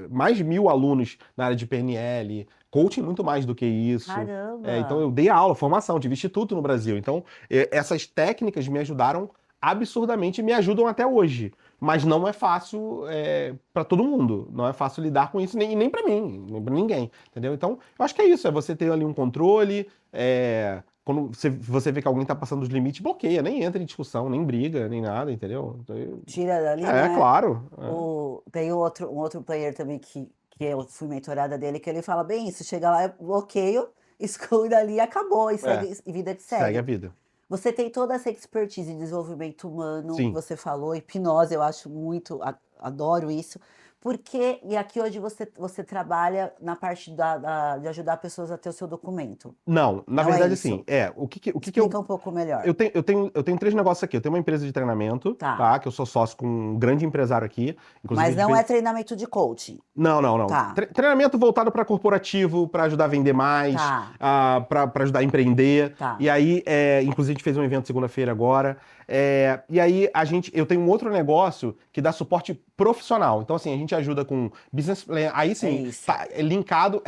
mais de 1.000 alunos na área de PNL, coaching muito mais do que isso. Então caramba. eu dei aula, formação, tive instituto no Brasil. Então essas técnicas me ajudaram absurdamente e me ajudam até hoje. Mas não é fácil para todo mundo. Não é fácil lidar com isso, nem para mim, nem para ninguém. Entendeu? Então, eu acho que é isso. É você ter ali um controle. Quando você vê que alguém tá passando os limites, bloqueia, nem entra em discussão, nem briga, nem nada, entendeu? Então, Tira dali, né? claro. Tem um outro player também que eu fui mentorada dele, que ele fala bem isso, chega lá, eu bloqueio, exclui dali e acabou, e É, segue, e vida que segue a segue. vida. Você tem toda essa expertise em desenvolvimento humano, que Sim. você falou, hipnose, eu acho muito, adoro isso. Porque, e aqui hoje você trabalha na parte de ajudar pessoas a ter o seu documento. Não, na Não é verdade, assim, isso? o que Explica um pouco melhor. eu tenho três negócios aqui. Eu tenho uma empresa de treinamento, Tá. tá? Que eu sou sócio com um grande empresário aqui. Inclusive, Mas não é treinamento de coaching. Não, não, não. Tá, Treinamento voltado para corporativo, para ajudar a vender mais, tá, para ajudar a empreender. tá. E aí, inclusive, a gente fez um evento segunda-feira agora. E aí, eu tenho um outro negócio que dá suporte profissional. Então, assim, a gente ajuda com business plan. Aí, É sim, isso. tá linkado.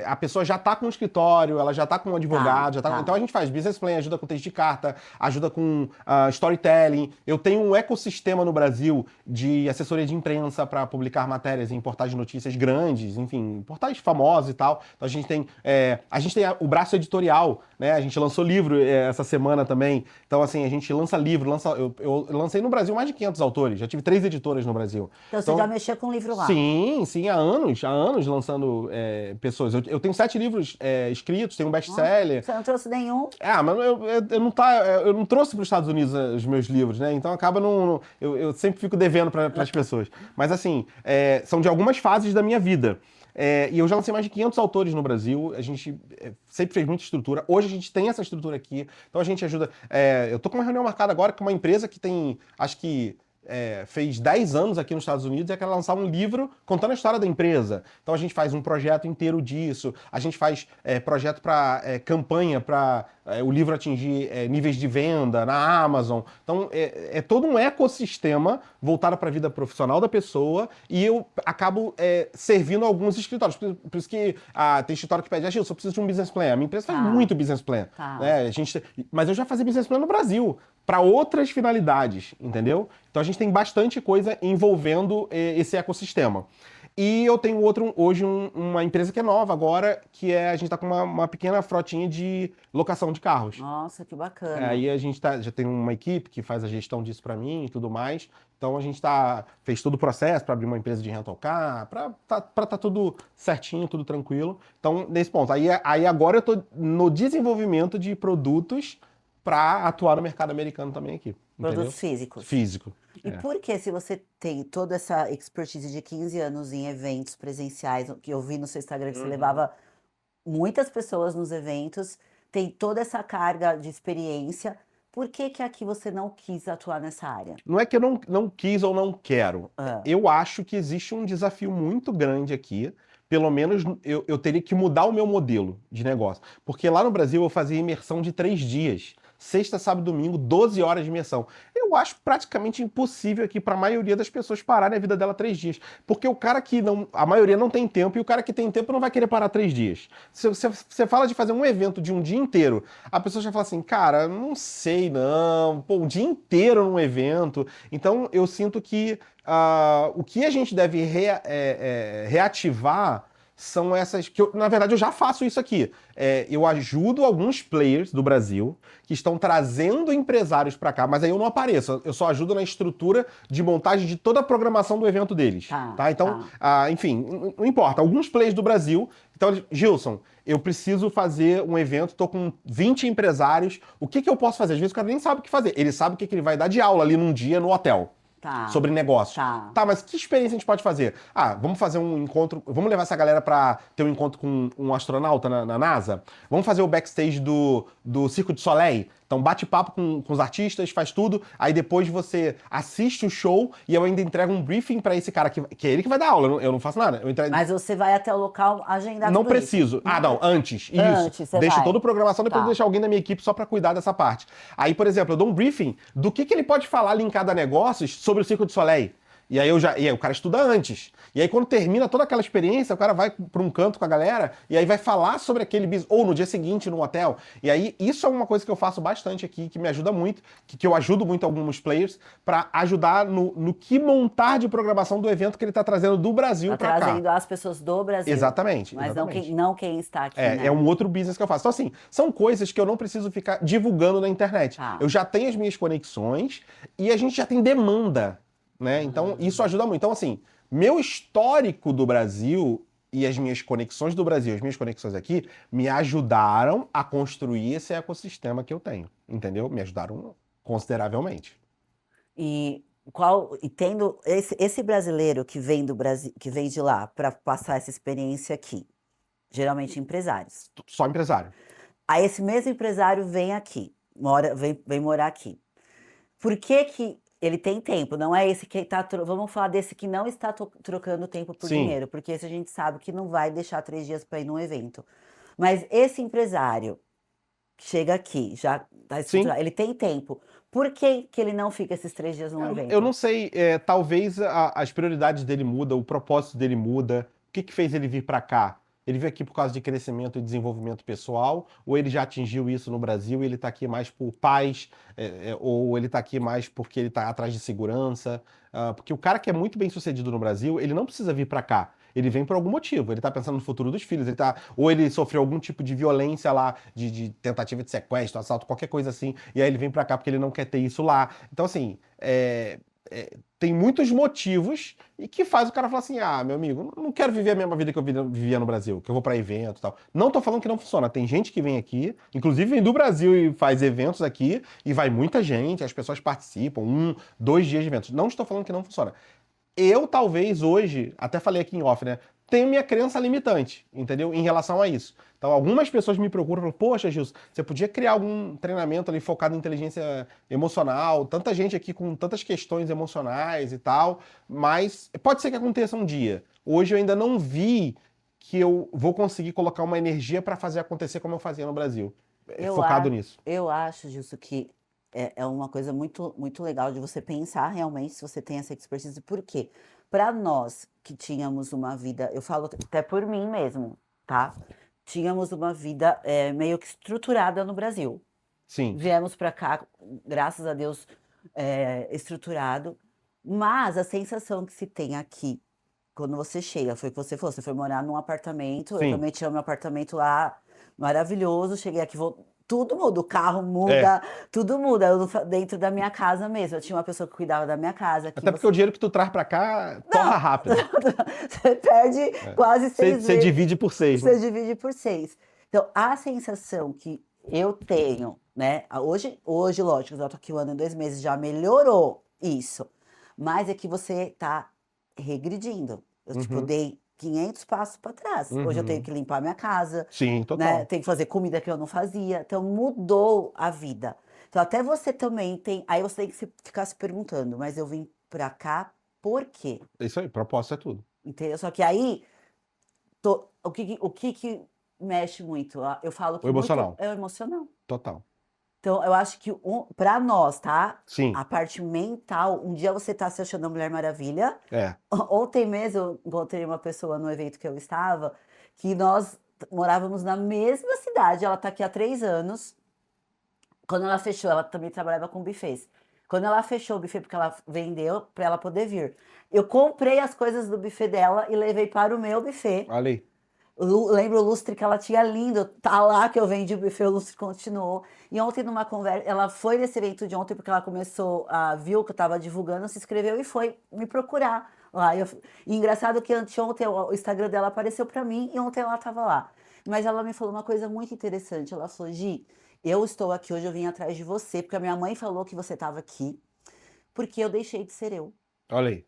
A pessoa já tá com um escritório, ela já tá com um advogado, Tá. Então, a gente faz business plan, ajuda com texto de carta, ajuda com storytelling. Eu tenho um ecossistema no Brasil de assessoria de imprensa para publicar matérias em portais de notícias grandes, enfim, portais famosos e tal. Então, a gente tem o braço editorial, né? A gente lançou livro essa semana também. Então, assim, a gente lança livro, eu lancei no Brasil mais de 500 autores, já tive 3 editoras no Brasil. Então você já mexeu com o livro lá? Sim, há anos lançando pessoas. Eu tenho 7 livros escritos, tenho um best-seller. Você não trouxe nenhum? Mas eu não trouxe para os Estados Unidos os meus livros, né? Então acaba eu sempre fico devendo para as pessoas. Mas assim, são de algumas fases da minha vida. E eu já lancei mais de 500 autores no Brasil, a gente sempre fez muita estrutura. Hoje a gente tem essa estrutura aqui, então a gente ajuda. Eu tô com uma reunião marcada agora com uma empresa que tem, acho que fez 10 anos aqui nos Estados Unidos, é que ela lançar um livro contando a história da empresa. Então a gente faz um projeto inteiro disso, a gente faz projeto para campanha para o livro atingir níveis de venda na Amazon. Então é todo um ecossistema voltado para a vida profissional da pessoa e eu acabo servindo alguns escritórios. Por isso que tem escritório que pede, Gil, só preciso de um business plan. A minha empresa faz muito business plan. Né? Mas eu já fazia business plan no Brasil, para outras finalidades, entendeu? Então a gente tem bastante coisa envolvendo esse ecossistema. E eu tenho hoje uma empresa que é nova agora, que a gente está com uma pequena frotinha de locação de carros. Nossa, que bacana. Aí a gente já tem uma equipe que faz a gestão disso para mim e tudo mais. Então a gente fez todo o processo para abrir uma empresa de rental car, para tá tudo certinho, tudo tranquilo. Então, nesse ponto. Aí agora eu estou no desenvolvimento de produtos para atuar no mercado americano também aqui. Produtos físicos. Físico. E por que, se você tem toda essa expertise de 15 anos em eventos presenciais, que eu vi no seu Instagram que você levava muitas pessoas nos eventos, tem toda essa carga de experiência, por que aqui você não quis atuar nessa área? Não é que eu não quis ou não quero. Eu acho que existe um desafio muito grande aqui. Pelo menos eu teria que mudar o meu modelo de negócio. Porque lá no Brasil eu fazia imersão de 3 dias. Sexta, sábado e domingo, 12 horas de imersão. Eu acho praticamente impossível aqui para a maioria das pessoas pararem a vida dela 3 dias. Porque o cara que a maioria não tem tempo, e o cara que tem tempo não vai querer parar 3 dias. Se você fala de fazer um evento de um dia inteiro, a pessoa já fala assim, cara, não sei não, pô, um dia inteiro num evento. Então eu sinto que o que a gente deve reativar são essas que na verdade eu já faço isso aqui. Eu ajudo alguns players do Brasil que estão trazendo empresários para cá, mas aí eu não apareço, eu só ajudo na estrutura de montagem de toda a programação do evento deles. Tá? Então, enfim, não importa. Alguns players do Brasil. Então, Gilson, eu preciso fazer um evento, tô com 20 empresários, o que eu posso fazer? Às vezes o cara nem sabe o que fazer, ele sabe o que ele vai dar de aula ali num dia no hotel. Sobre negócio. Tá, mas que experiência a gente pode fazer? Vamos fazer um encontro, vamos levar essa galera pra ter um encontro com um astronauta na NASA? Vamos fazer o backstage do Circo de Soleil? Então bate papo com os artistas, faz tudo, aí depois você assiste o show e eu ainda entrego um briefing pra esse cara, que é ele que vai dar aula, eu não faço nada. Mas você vai até o local agendar Não tudo preciso. Isso. Não, antes. Isso. Deixo toda a programação, depois deixo alguém da minha equipe só pra cuidar dessa parte. Aí, por exemplo, eu dou um briefing do que ele pode falar linkado a negócios sobre o Circo de Soleil. E aí o cara estuda antes. E aí quando termina toda aquela experiência, o cara vai para um canto com a galera e aí vai falar sobre aquele business, ou no dia seguinte no hotel. E aí isso é uma coisa que eu faço bastante aqui, que me ajuda muito, que eu ajudo muito alguns players para ajudar no que montar de programação do evento que ele está trazendo do Brasil para cá. Trazendo as pessoas do Brasil. Exatamente. Mas não quem está aqui, né? É um outro business que eu faço. Então assim, são coisas que eu não preciso ficar divulgando na internet. Eu já tenho as minhas conexões e a gente já tem demanda. Né? Então, isso ajuda muito. Então, assim, meu histórico do Brasil e as minhas conexões do Brasil, as minhas conexões aqui, me ajudaram a construir esse ecossistema que eu tenho, entendeu? Me ajudaram consideravelmente. E tendo esse brasileiro que vem do Brasil, que vem de lá para passar essa experiência aqui, geralmente empresários. Só empresário. Aí esse mesmo empresário vem aqui, vem morar aqui. Por que ele tem tempo? Não é esse que está... Vamos falar desse que não está trocando tempo por dinheiro, porque esse a gente sabe que não vai deixar 3 dias para ir num evento. Mas esse empresário que chega aqui, já está estruturado, ele tem tempo. Por que ele não fica esses 3 dias num evento? Eu não sei, talvez as prioridades dele mudam, o propósito dele muda. O que fez ele vir para cá? Ele veio aqui por causa de crescimento e desenvolvimento pessoal, ou ele já atingiu isso no Brasil e ele está aqui mais por paz, ou ele está aqui mais porque ele está atrás de segurança? Porque o cara que é muito bem sucedido no Brasil, ele não precisa vir para cá. Ele vem por algum motivo, ele está pensando no futuro dos filhos, ou ele sofreu algum tipo de violência lá, de tentativa de sequestro, assalto, qualquer coisa assim, e aí ele vem para cá porque ele não quer ter isso lá. Então, assim, tem muitos motivos e que faz o cara falar assim, meu amigo, não quero viver a mesma vida que eu vivia no Brasil, que eu vou para evento e tal. Não tô falando que não funciona, tem gente que vem aqui, inclusive vem do Brasil e faz eventos aqui, e vai muita gente, as pessoas participam, 1, 2 dias de eventos. Não estou falando que não funciona. Eu talvez hoje, até falei aqui em off, né? tenho minha crença limitante, entendeu? Em relação a isso. Então, algumas pessoas me procuram e falam, poxa, Gilson, você podia criar algum treinamento ali focado em inteligência emocional, tanta gente aqui com tantas questões emocionais e tal, mas pode ser que aconteça um dia. Hoje eu ainda não vi que eu vou conseguir colocar uma energia para fazer acontecer como eu fazia no Brasil, focado nisso. Eu acho, Gilson, que é uma coisa muito, muito legal de você pensar realmente se você tem essa expertise. Por quê? Para nós que tínhamos uma vida, eu falo até por mim mesmo, tá? Tínhamos uma vida meio que estruturada no Brasil. Sim. Viemos para cá, graças a Deus, estruturado. Mas a sensação que se tem aqui, quando você chega, foi o que você falou, você foi morar num apartamento, Sim. eu também tinha meu apartamento lá, maravilhoso, cheguei aqui, tudo muda, o carro muda, tudo muda. Dentro da minha casa mesmo, eu tinha uma pessoa que cuidava da minha casa. Até porque o dinheiro que tu traz pra cá torra rápido. Você perde quase 6 vezes. Você divide por 6. Você divide por 6. Então, a sensação que eu tenho, né? Hoje, lógico, eu tô aqui 1 ano e 2 meses, já melhorou isso. Mas é que você tá regredindo. Eu, tipo, dei 500 passos para trás. Hoje eu tenho que limpar minha casa. Sim, total. Né? Tenho que fazer comida que eu não fazia. Então, mudou a vida. Então, até você também tem... Aí você tem que ficar se perguntando, mas eu vim pra cá por quê? Isso aí, propósito é tudo. Entendeu? Só que aí, o que mexe muito? Eu falo que O emocional. muito é o emocional. Total. Então, eu acho que pra nós, tá? Sim. A parte mental, um dia você tá se achando a Mulher Maravilha. É. Ontem mesmo eu encontrei uma pessoa no evento que eu estava, que nós morávamos na mesma cidade, ela tá aqui há 3 anos. Quando ela fechou, ela também trabalhava com buffets. Quando ela fechou o buffet, porque ela vendeu para ela poder vir. Eu comprei as coisas do buffet dela e levei para o meu buffet. Olha aí. Lembro o lustre que ela tinha lindo, tá lá que eu vendi o buffet, o lustre continuou. E ontem numa conversa, ela foi nesse evento de ontem porque ela viu que eu tava divulgando, se inscreveu e foi me procurar lá. E engraçado que anteontem o Instagram dela apareceu para mim e ontem ela tava lá. Mas ela me falou uma coisa muito interessante, ela falou, Gi, eu estou aqui hoje, eu vim atrás de você, porque a minha mãe falou que você tava aqui, porque eu deixei de ser eu. Olha aí.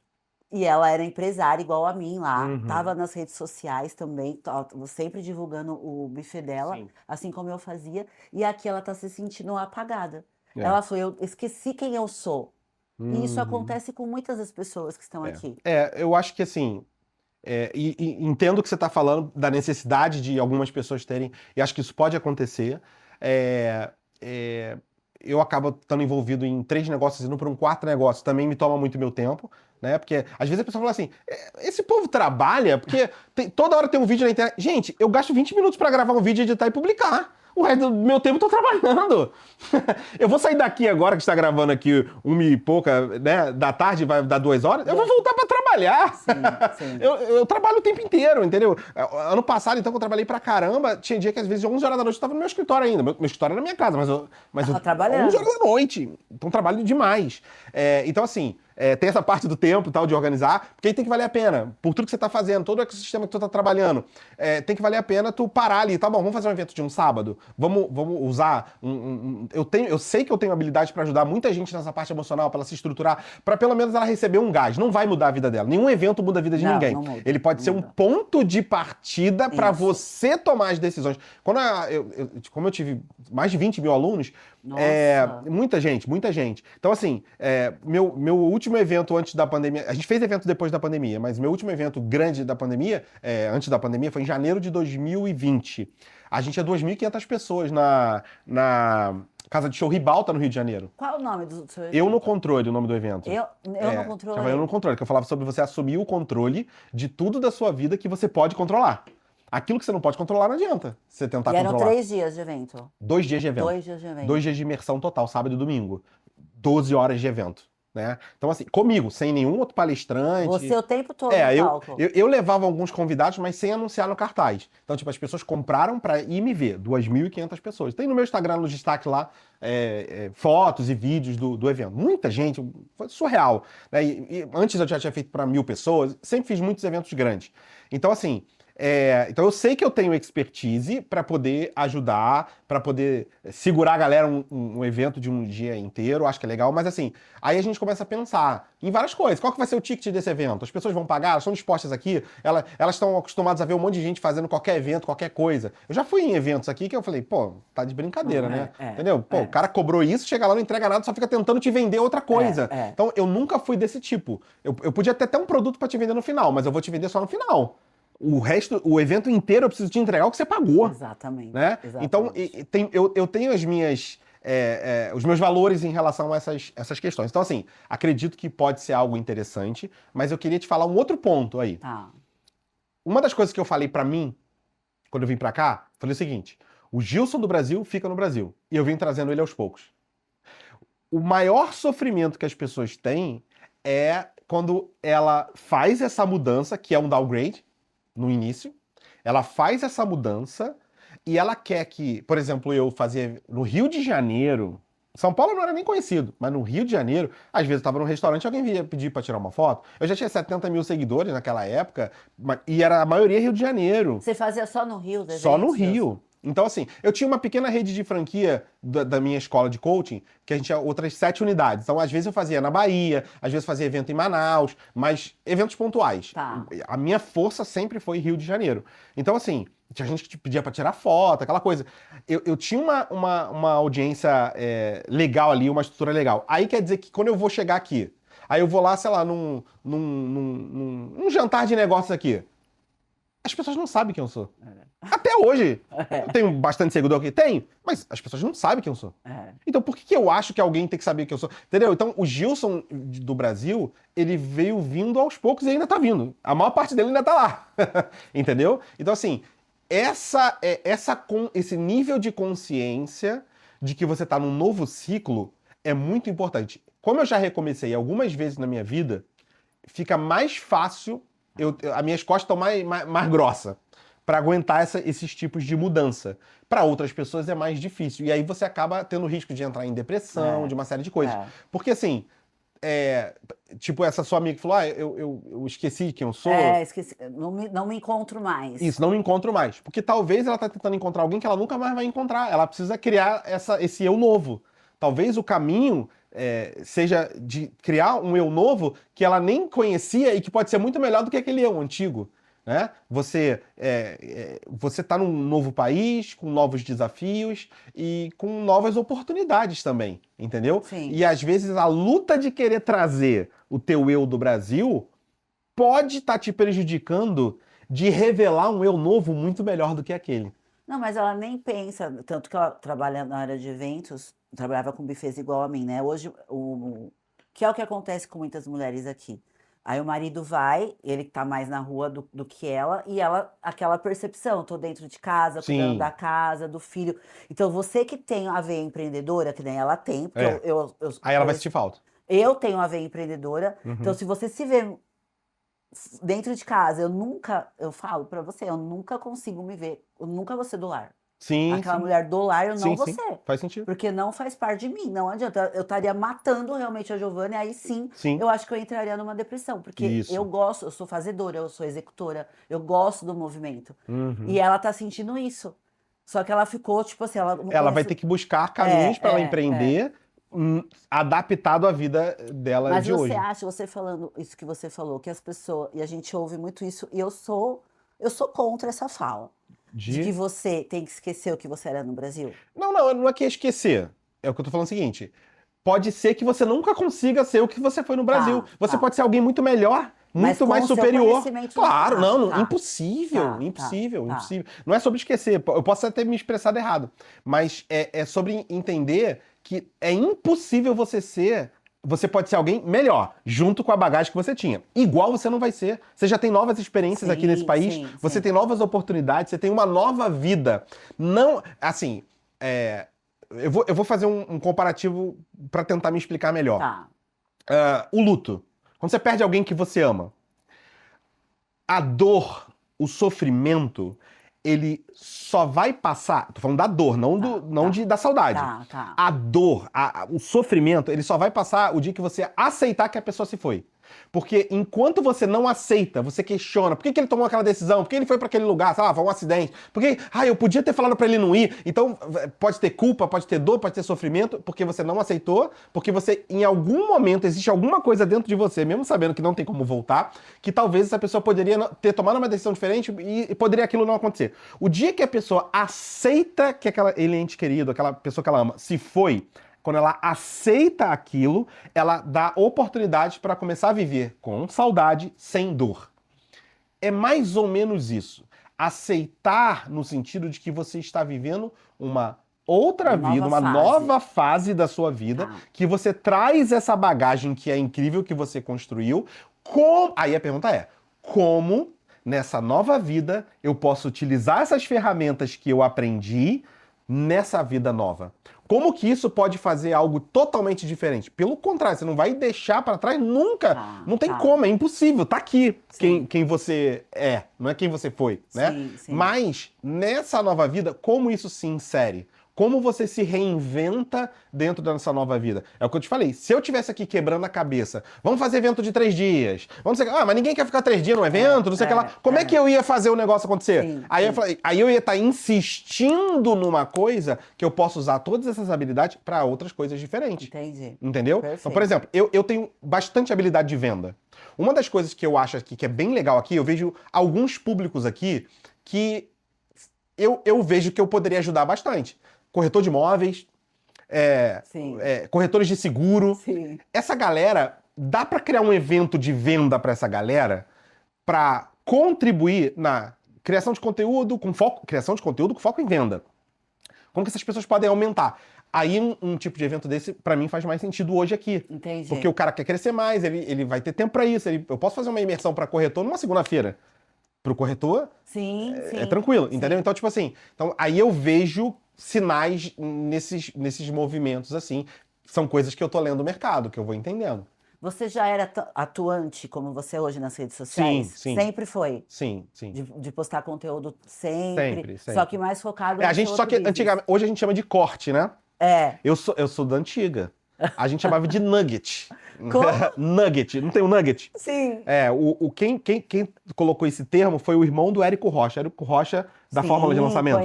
E ela era empresária igual a mim lá, tava nas redes sociais também, sempre divulgando o buffet dela, Sim. assim como eu fazia. E aqui ela tá se sentindo apagada. É. Ela falou, eu esqueci quem eu sou. E isso acontece com muitas das pessoas que estão aqui. Eu acho que assim, e entendo o que você está falando da necessidade de algumas pessoas terem, e acho que isso pode acontecer. Eu acabo estando envolvido em 3 negócios, indo para um 4º negócio, também me toma muito meu tempo, né? Porque às vezes a pessoa fala assim, esse povo trabalha, porque toda hora tem um vídeo na internet. Gente, eu gasto 20 minutos para gravar um vídeo, editar e publicar. O resto do meu tempo eu tô trabalhando. Eu vou sair daqui agora, que está gravando aqui 1 e pouca, né, da tarde, vai dar 2 horas, eu vou voltar para trabalhar. Sim. Eu trabalho o tempo inteiro, entendeu? Ano passado, então, que eu trabalhei pra caramba, tinha dia que às vezes 11 horas da noite eu tava no meu escritório ainda. Meu escritório era na minha casa, mas eu trabalhando. 11 horas da noite. Então, trabalho demais. Então, assim, tem essa parte do tempo e tal, de organizar, porque aí tem que valer a pena. Por tudo que você tá fazendo, todo o ecossistema que tu tá trabalhando, tem que valer a pena tu parar ali. Tá bom, vamos fazer um evento de um sábado? Vamos usar eu sei que eu tenho habilidade pra ajudar muita gente nessa parte emocional, pra ela se estruturar, pra pelo menos ela receber um gás. Não vai mudar a vida dela. Nenhum evento muda a vida de ninguém. Não muda, Ele pode ser um ponto de partida pra você tomar as decisões. Como eu tive mais de 20 mil alunos, muita gente. Então, assim, meu último evento antes da pandemia, a gente fez evento depois da pandemia, mas meu último evento grande da pandemia, antes da pandemia, foi em janeiro de 2020. A gente é 2.500 pessoas na Casa de Show Ribalta, no Rio de Janeiro. Qual o nome do seu evento? Eu no Controle, o nome do evento. Eu no Controle? Chama Eu no Controle, que eu falava sobre você assumir o controle de tudo da sua vida que você pode controlar. Aquilo que você não pode controlar não adianta você tentar controlar. E eram 3 dias de evento? 2 dias de evento. 2 dias de evento. 2 dias de imersão total, sábado e domingo. 12 horas de evento. Né? Então, assim, comigo, sem nenhum outro palestrante. Você o tempo todo no palco. Eu levava alguns convidados, mas sem anunciar no cartaz. Então, tipo, as pessoas compraram pra ir me ver. 2.500 pessoas. Tem no meu Instagram, no destaque lá, fotos e vídeos do evento. Muita gente, foi surreal. Né? E antes eu já tinha feito pra 1.000 pessoas, sempre fiz muitos eventos grandes. Então, assim, Então eu sei que eu tenho expertise para poder ajudar, para poder segurar a galera um evento de um dia inteiro, acho que é legal, mas assim, aí a gente começa a pensar em várias coisas. Qual que vai ser o ticket desse evento? As pessoas vão pagar? Elas estão dispostas aqui? Elas estão acostumadas a ver um monte de gente fazendo qualquer evento, qualquer coisa. Eu já fui em eventos aqui que eu falei, pô, tá de brincadeira, né? Entendeu? Pô, o cara cobrou isso, chega lá, não entrega nada, só fica tentando te vender outra coisa. Então eu nunca fui desse tipo. Eu podia ter até um produto para te vender no final, mas eu vou te vender só no final. O resto, o evento inteiro, eu preciso te entregar o que você pagou. Exatamente. Né? Exatamente. Então, eu tenho os meus valores em relação a essas questões. Então, assim, acredito que pode ser algo interessante, mas eu queria te falar um outro ponto aí. Tá. Uma das coisas que eu falei pra mim, quando eu vim pra cá, falei o seguinte: o Gilson do Brasil fica no Brasil. E eu vim trazendo ele aos poucos. O maior sofrimento que as pessoas têm é quando ela faz essa mudança, que é um downgrade, no início, ela faz essa mudança e ela quer que, por exemplo, eu fazia no Rio de Janeiro, São Paulo não era nem conhecido, mas no Rio de Janeiro, às vezes eu estava num restaurante e alguém vinha pedir para tirar uma foto. Eu já tinha 70 mil seguidores naquela época, e era a maioria Rio de Janeiro. Você fazia só no Rio, os Só no eventos? Rio. Então, assim, eu tinha uma pequena rede de franquia da minha escola de coaching, que a gente tinha outras 7 unidades. Então, às vezes eu fazia na Bahia, às vezes fazia evento em Manaus, mas eventos pontuais. Tá. A minha força sempre foi Rio de Janeiro. Então, assim, tinha gente que te pedia pra tirar foto, aquela coisa. Eu tinha uma audiência legal ali, uma estrutura legal. Aí quer dizer que quando eu vou chegar aqui, aí eu vou lá, sei lá, num jantar de negócios aqui, as pessoas não sabem quem eu sou. Até hoje. Eu tenho bastante seguidor aqui? Tenho. Mas as pessoas não sabem quem eu sou. Então por que eu acho que alguém tem que saber quem eu sou? Entendeu? Então o Gilson do Brasil, ele veio vindo aos poucos e ainda tá vindo. A maior parte dele ainda tá lá. Entendeu? Então assim, esse nível de consciência de que você tá num novo ciclo é muito importante. Como eu já recomecei algumas vezes na minha vida, fica mais fácil, as minhas costas estão mais grossas para aguentar esses tipos de mudança. Para outras pessoas é mais difícil. E aí você acaba tendo risco de entrar em depressão, de uma série de coisas. Porque assim, tipo essa sua amiga que falou, eu esqueci quem eu sou. Esqueci. Não me encontro mais. Isso, não me encontro mais. Porque talvez ela tá tentando encontrar alguém que ela nunca mais vai encontrar. Ela precisa criar esse eu novo. Talvez o caminho seja de criar um eu novo que ela nem conhecia e que pode ser muito melhor do que aquele eu antigo. Né? Você está num novo país, com novos desafios e com novas oportunidades também, entendeu? Sim. E às vezes a luta de querer trazer o teu eu do Brasil pode estar te prejudicando de revelar um eu novo muito melhor do que aquele. Não, mas ela nem pensa, tanto que ela trabalha na área de eventos, trabalhava com bufês igual a mim, né? Hoje, que é o que acontece com muitas mulheres aqui. Aí o marido vai, ele tá mais na rua do que ela, e ela, aquela percepção, tô dentro de casa, cuidando da casa, do filho. Então você que tem a veia empreendedora, que nem ela tem, porque aí ela vai sentir falta. Eu tenho a veia empreendedora, então se você se vê dentro de casa, eu falo pra você, eu nunca consigo me ver, eu nunca vou ser do lar. Sim, Aquela mulher do lar, eu não vou sim. ser. Faz sentido. Porque não faz parte de mim, não adianta. Eu estaria matando realmente a Giovanna, e aí sim, eu acho que eu entraria numa depressão. Porque eu sou fazedora, eu sou executora, eu gosto do movimento. E ela tá sentindo isso. Só que ela ficou, tipo assim, ela vai ter que buscar caminhos para ela empreender, adaptado à vida dela de hoje. Mas você falando isso que você falou, que as pessoas, e a gente ouve muito isso, e eu sou contra essa fala. De que você tem que esquecer o que você era no Brasil? Não é que esquecer. É o que eu tô falando o seguinte. Pode ser que você nunca consiga ser o que você foi no Brasil. Você pode ser alguém muito melhor, muito mais superior. Claro, impossível. Impossível. Não é sobre esquecer. Eu posso até ter me expressado errado. Mas é sobre entender que é impossível você pode ser alguém melhor, junto com a bagagem que você tinha. Igual você não vai ser. Você já tem novas experiências aqui nesse país, você tem novas oportunidades, você tem uma nova vida. Não, assim, eu vou fazer um comparativo para tentar me explicar melhor. O luto. Quando você perde alguém que você ama, a dor, o sofrimento, ele só vai passar. Tô falando da dor, da saudade. A dor, o sofrimento, ele só vai passar o dia que você aceitar que a pessoa se foi. Porque enquanto você não aceita, você questiona, por que ele tomou aquela decisão? Por que ele foi para aquele lugar? Sei lá, foi um acidente. Por que, eu podia ter falado para ele não ir. Então, pode ter culpa, pode ter dor, pode ter sofrimento, porque você não aceitou, porque você, em algum momento, existe alguma coisa dentro de você, mesmo sabendo que não tem como voltar, que talvez essa pessoa poderia ter tomado uma decisão diferente e poderia aquilo não acontecer. O dia que a pessoa aceita que ele ente querido, aquela pessoa que ela ama, se foi, quando ela aceita aquilo, ela dá oportunidade para começar a viver com saudade, sem dor. É mais ou menos isso. Aceitar no sentido de que você está vivendo uma outra vida, uma nova fase da sua vida, que você traz essa bagagem que é incrível que você construiu. Aí a pergunta é, como nessa nova vida eu posso utilizar essas ferramentas que eu aprendi nessa vida nova? Como que isso pode fazer algo totalmente diferente? Pelo contrário, você não vai deixar para trás nunca. Não tem como, é impossível. Tá aqui quem você é, não é quem você foi, né? Sim. Mas nessa nova vida, como isso se insere? Como você se reinventa dentro dessa nova vida? É o que eu te falei. Se eu tivesse aqui quebrando a cabeça, vamos fazer evento de 3 dias. Vamos dizer, mas ninguém quer ficar 3 dias no evento, não sei o que lá. Como é que eu ia fazer o negócio acontecer? Aí eu ia estar insistindo numa coisa que eu posso usar todas essas habilidades para outras coisas diferentes. Entendi. Entendeu? Perfeito. Então, por exemplo, eu tenho bastante habilidade de venda. Uma das coisas que eu acho aqui que é bem legal aqui, eu vejo alguns públicos aqui que eu vejo que eu poderia ajudar bastante. Corretor de imóveis, corretores de seguro. Sim. Essa galera, dá para criar um evento de venda para essa galera para contribuir na criação de conteúdo com foco em venda. Como que essas pessoas podem aumentar? Aí um tipo de evento desse, para mim, faz mais sentido hoje aqui. Entendi. Porque o cara quer crescer mais, ele vai ter tempo para isso. Eu posso fazer uma imersão para corretor numa segunda-feira. Pro corretor, é tranquilo, entendeu? Então, tipo assim, aí eu vejo sinais nesses movimentos, assim. São coisas que eu tô lendo o mercado, que eu vou entendendo. Você já era atuante como você é hoje nas redes sociais? Sim. Sempre foi? Sim. De postar conteúdo sempre. Sempre. Só que mais focado Só que antigamente, hoje a gente chama de corte, né? Eu sou da antiga. A gente chamava de nugget. Como? Nugget, não tem o nugget? Sim. Quem colocou esse termo foi o irmão do Érico Rocha. Érico Rocha, da Fórmula de Lançamento.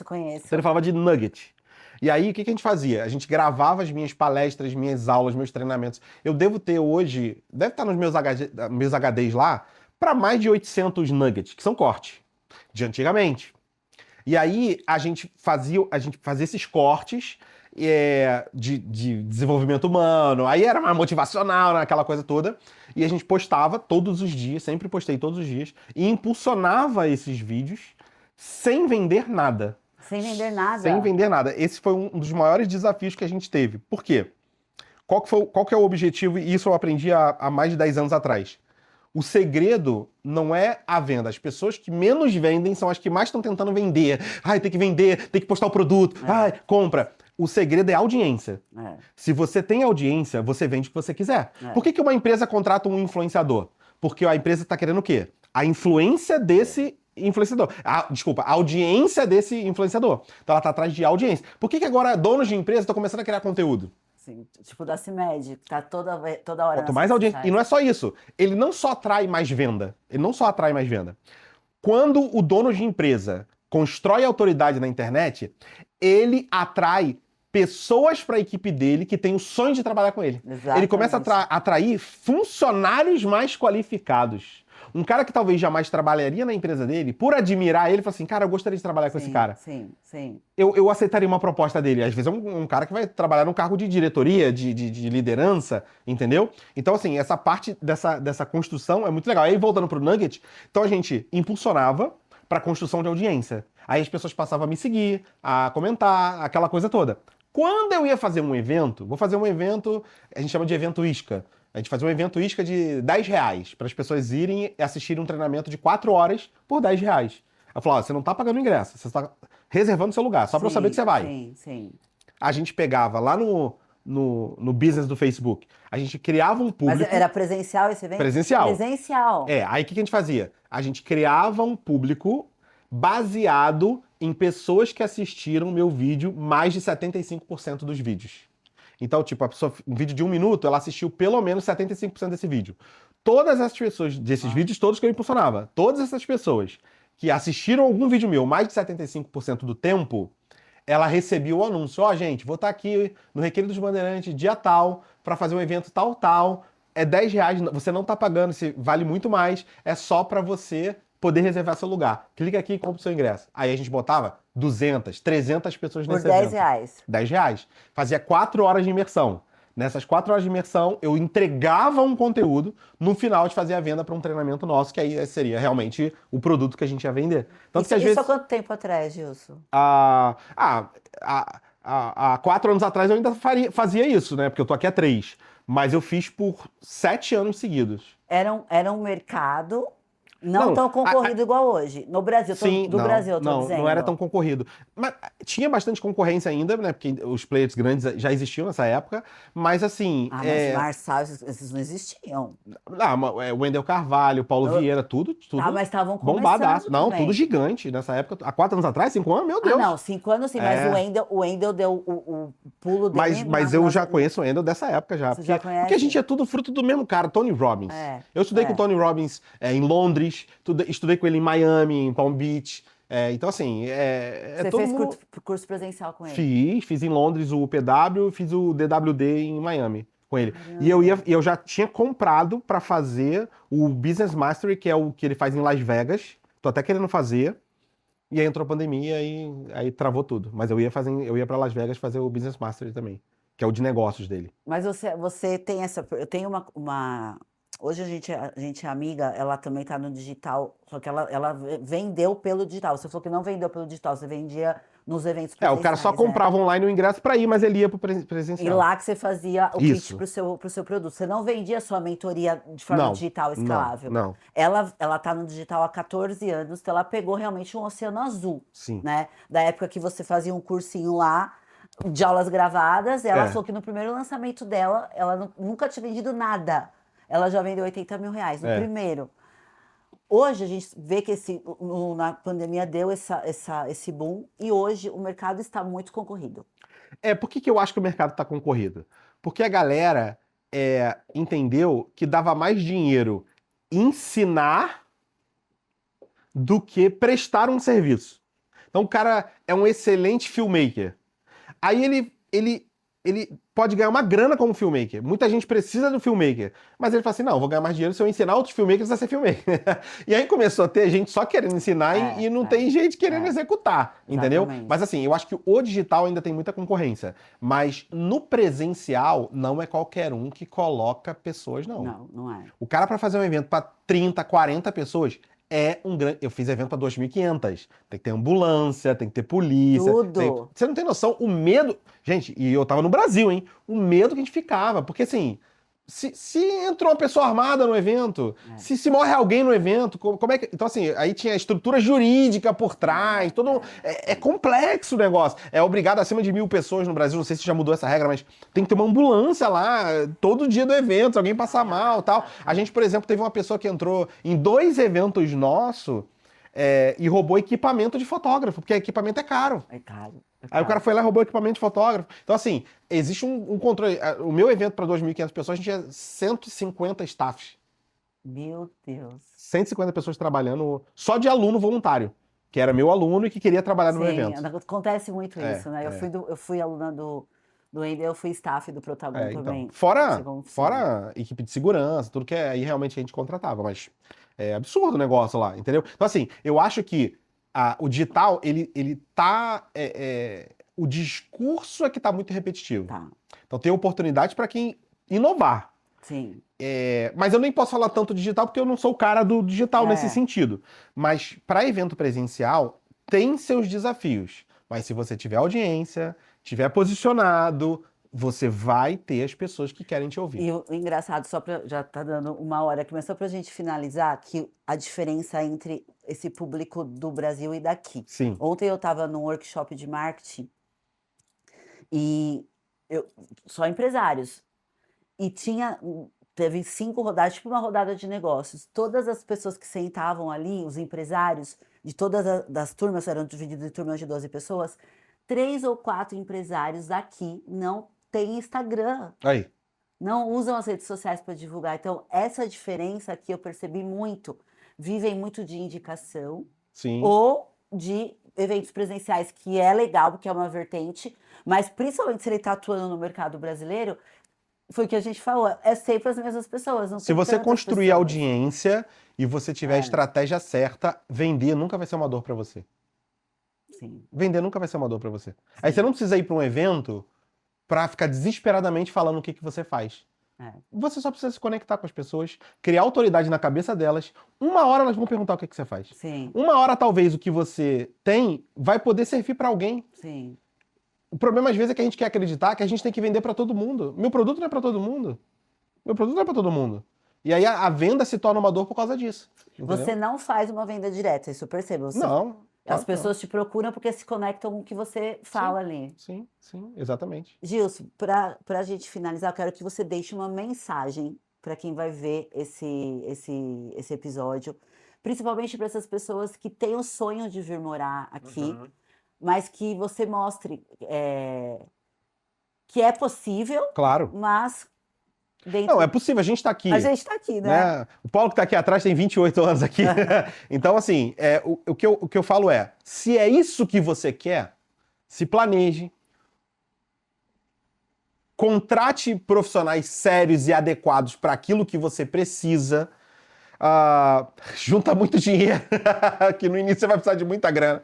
Conheço. Então ele falava de nugget. E aí, o que a gente fazia? A gente gravava as minhas palestras, minhas aulas, meus treinamentos. Eu devo ter hoje, deve estar nos meus HDs lá, para mais de 800 nuggets, que são cortes, de antigamente. E aí, a gente fazia esses cortes de desenvolvimento humano, aí era mais motivacional, né, aquela coisa toda, e a gente postava todos os dias, sempre postei todos os dias, e impulsionava esses vídeos sem vender nada. Sem vender nada? Sem vender nada. Esse foi um dos maiores desafios que a gente teve. Por quê? Qual que é o objetivo? E isso eu aprendi há mais de 10 anos atrás. O segredo não é a venda. As pessoas que menos vendem são as que mais estão tentando vender. Tem que vender, tem que postar o produto. Compra. O segredo é a audiência. Se você tem audiência, você vende o que você quiser. Por que uma empresa contrata um influenciador? Porque a empresa está querendo o quê? A influência desse influenciador. A audiência desse influenciador. Então ela está atrás de audiência. Por que agora donos de empresa estão começando a criar conteúdo? Sim, tipo da CIMED, tá toda hora. Quanto mais audiência. E não é só isso. Ele não só atrai mais venda. Quando o dono de empresa constrói autoridade na internet, ele atrai pessoas para a equipe dele que tem o sonho de trabalhar com ele. Exatamente. Ele começa a atrair funcionários mais qualificados. Um cara que talvez jamais trabalharia na empresa dele, por admirar ele, fala assim, cara, eu gostaria de trabalhar com esse cara. Sim. Eu aceitaria uma proposta dele. Às vezes é um cara que vai trabalhar num cargo de diretoria, de liderança, entendeu? Então, assim, essa parte dessa construção é muito legal. Aí, voltando pro Nugget, então a gente impulsionava para construção de audiência. Aí as pessoas passavam a me seguir, a comentar, aquela coisa toda. Quando eu ia fazer um evento, a gente chama de evento isca. A gente fazia um evento isca de R$10 para as pessoas irem e assistirem um treinamento de 4 horas por R$10. Eu falava, você não está pagando ingresso, você está reservando seu lugar, só para eu saber que você vai. Sim. A gente pegava lá no business do Facebook, a gente criava um público... Mas era presencial esse evento? Presencial. Aí o que a gente fazia? A gente criava um público baseado em pessoas que assistiram meu vídeo mais de 75% dos vídeos. Então, tipo, a pessoa, um vídeo de 1 minuto, ela assistiu pelo menos 75% desse vídeo. Todas essas pessoas, desses vídeos todos que eu impulsionava, todas essas pessoas que assistiram algum vídeo meu mais de 75% do tempo, ela recebia o anúncio. Ó, gente, vou estar aqui no Recreio dos Bandeirantes, dia tal, para fazer um evento tal, tal. É R$ 10, você não tá pagando, vale muito mais, é só para você poder reservar seu lugar. Clica aqui e compra o seu ingresso. Aí a gente botava 200, 300 pessoas nesse Por evento. R$ 10. R$ 10. Fazia 4 horas de imersão. Nessas 4 horas de imersão, eu entregava um conteúdo, no final a gente fazia a venda para um treinamento nosso, que aí seria realmente o produto que a gente ia vender. Tanto que às vezes... Isso há quanto tempo atrás, Gilson? Há 4 anos atrás eu ainda fazia isso, né? Porque eu tô aqui há 3. Mas eu fiz por 7 anos seguidos. Era um mercado não Não, tão concorrido igual hoje. No Brasil, Sim, do Brasil, eu tô dizendo. não era tão concorrido. Mas tinha bastante concorrência ainda, né? Porque os players grandes já existiam nessa época. Mas assim. Mas Marçal, esses não existiam. Wendel Carvalho, Paulo Vieira, tudo Mas estavam bombadaço. começando Não, também. tudo gigante nessa época. Há 4 anos atrás, 5 anos, meu Deus. Não, 5 anos sim, mas o Wendel deu o pulo dele. Mas eu já conheço o Wendel dessa época já. Você já conhece? Porque a gente é tudo fruto do mesmo cara, Tony Robbins. Eu estudei com o Tony Robbins em Londres, estudei com ele em Miami, em Palm Beach. Então, assim, Você todo fez mundo... curso presencial com ele? Fiz em Londres o PW, fiz o DWD em Miami com ele. E eu já tinha comprado para fazer o Business Mastery, que é o que ele faz em Las Vegas. Tô até querendo fazer. E aí entrou a pandemia e aí travou tudo. Mas eu ia para Las Vegas fazer o Business Mastery também, que é o de negócios dele. Mas você tem essa... Eu tenho uma... Hoje a gente é amiga, ela também está no digital, só que ela vendeu pelo digital. Você falou que não vendeu pelo digital, você vendia nos eventos presenciais. O cara só comprava online o ingresso para ir, mas ele ia pro presencial. E lá que você fazia o pitch pro seu produto. Você não vendia sua mentoria de forma digital escalável. Não. Ela tá no digital há 14 anos, então ela pegou realmente um oceano azul. Sim. Né? Da época que você fazia um cursinho lá, de aulas gravadas, ela falou que no primeiro lançamento dela, ela nunca tinha vendido nada. Ela já vendeu R$80 mil no primeiro. Hoje a gente vê que na pandemia deu esse boom e hoje o mercado está muito concorrido. Por que eu acho que o mercado está concorrido? Porque a galera entendeu que dava mais dinheiro ensinar do que prestar um serviço. Então o cara é um excelente filmmaker. Aí ele pode ganhar uma grana como filmmaker. Muita gente precisa do filmmaker. Mas ele fala assim, não, eu vou ganhar mais dinheiro se eu ensinar outros filmmakers a ser filmmaker. E aí começou a ter gente só querendo ensinar e não tem gente querendo executar, entendeu? Exatamente. Mas assim, eu acho que o digital ainda tem muita concorrência. Mas no presencial, não é qualquer um que coloca pessoas, não. Não é. O cara para fazer um evento para 30, 40 pessoas... Eu fiz evento para 2.500. Tem que ter ambulância, tem que ter polícia. Tudo. Você não tem noção, o medo... Gente, e eu tava no Brasil, hein? O medo que a gente ficava. Porque assim, se entrou uma pessoa armada no evento, se morre alguém no evento, como é que... Então assim, aí tinha estrutura jurídica por trás, é complexo o negócio. É obrigado acima de 1.000 pessoas no Brasil, não sei se já mudou essa regra, mas tem que ter uma ambulância lá todo dia do evento, se alguém passar mal e tal. A gente, por exemplo, teve uma pessoa que entrou em 2 eventos nossos e roubou equipamento de fotógrafo, porque equipamento é caro. É caro. Aí o cara foi lá e roubou equipamento de fotógrafo. Então, assim, existe um controle. O meu evento para 2.500 pessoas, a gente tinha 150 staffs. Meu Deus. 150 pessoas trabalhando só de aluno voluntário, que era meu aluno e que queria trabalhar no meu evento. Acontece muito isso, né? Eu fui aluna do Wendel, eu fui staff do Protagon também. Então, fora equipe de segurança, tudo que aí realmente a gente contratava, mas é absurdo o negócio lá, entendeu? Então, assim, eu acho que o digital, ele tá... o discurso é que tá muito repetitivo. Tá. Então tem oportunidade para quem inovar. Sim. Mas eu nem posso falar tanto digital porque eu não sou o cara do digital nesse sentido. Mas para evento presencial, tem seus desafios. Mas se você tiver audiência, tiver posicionado, você vai ter as pessoas que querem te ouvir. E o engraçado, já tá dando 1 hora aqui, mas só pra gente finalizar, que a diferença entre esse público do Brasil e daqui. Sim. Ontem eu tava num workshop de marketing e só empresários. E teve 5 rodadas, tipo uma rodada de negócios. Todas as pessoas que sentavam ali, os empresários, de todas das turmas, eram divididos em turmas de 12 pessoas, 3 ou 4 empresários daqui não têm Instagram, Aí. não usam as redes sociais para divulgar. Então, essa diferença aqui eu percebi muito. Vivem muito de indicação Sim. ou de eventos presenciais, que é legal, porque é uma vertente, mas principalmente se ele está atuando no mercado brasileiro, foi o que a gente falou, é sempre as mesmas pessoas. Não Se tem você tantas construir pessoas. audiência e você tiver a estratégia certa, vender nunca vai ser uma dor pra você. Sim. Vender nunca vai ser uma dor pra você. Aí você não precisa ir pra um evento pra ficar desesperadamente falando o que você faz. Você só precisa se conectar com as pessoas, criar autoridade na cabeça delas. Uma hora elas vão perguntar o que você faz. Sim. Uma hora, talvez, o que você tem vai poder servir pra alguém. Sim. O problema, às vezes, é que a gente quer acreditar que a gente tem que vender pra todo mundo. Meu produto não é pra todo mundo. Meu produto não é pra todo mundo. E aí a venda se torna uma dor por causa disso. Entendeu? Você não faz uma venda direta, isso eu percebo. Você... Não. As pessoas te procuram porque se conectam com o que você fala ali. Sim, exatamente. Gilson, para a gente finalizar, eu quero que você deixe uma mensagem para quem vai ver esse episódio, principalmente para essas pessoas que têm o sonho de vir morar aqui, mas que você mostre que é possível, Claro. mas... Dentro... Não, é possível, a gente tá aqui. A gente tá aqui, né? O Paulo que tá aqui atrás tem 28 anos aqui. Então, assim, o que eu falo é, se é isso que você quer, se planeje, contrate profissionais sérios e adequados para aquilo que você precisa, junta muito dinheiro, que no início você vai precisar de muita grana.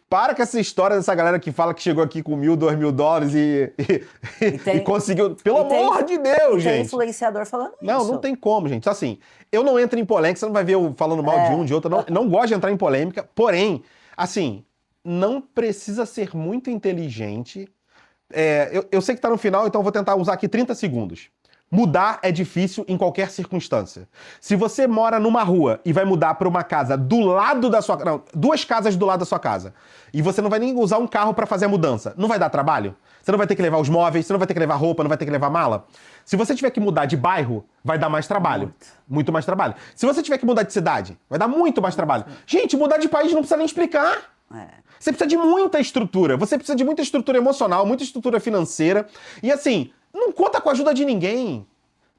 Para com essa história dessa galera que fala que chegou aqui com $1.000, $2.000 e conseguiu. Pelo amor de Deus, gente! Tem influenciador falando isso. Não tem como, gente. Assim, eu não entro em polêmica, você não vai ver eu falando mal de um, de outro. Não gosto de entrar em polêmica, porém, assim, não precisa ser muito inteligente. Eu sei que tá no final, então eu vou tentar usar aqui 30 segundos. Mudar é difícil em qualquer circunstância. Se você mora numa rua e vai mudar para uma casa do lado da sua... Não, 2 casas do lado da sua casa. E você não vai nem usar um carro para fazer a mudança. Não vai dar trabalho? Você não vai ter que levar os móveis, você não vai ter que levar roupa, não vai ter que levar mala? Se você tiver que mudar de bairro, vai dar mais trabalho. Muito mais trabalho. Se você tiver que mudar de cidade, vai dar muito mais trabalho. Gente, mudar de país não precisa nem explicar. Você precisa de muita estrutura. Você precisa de muita estrutura emocional, muita estrutura financeira. E assim... Não conta com a ajuda de ninguém.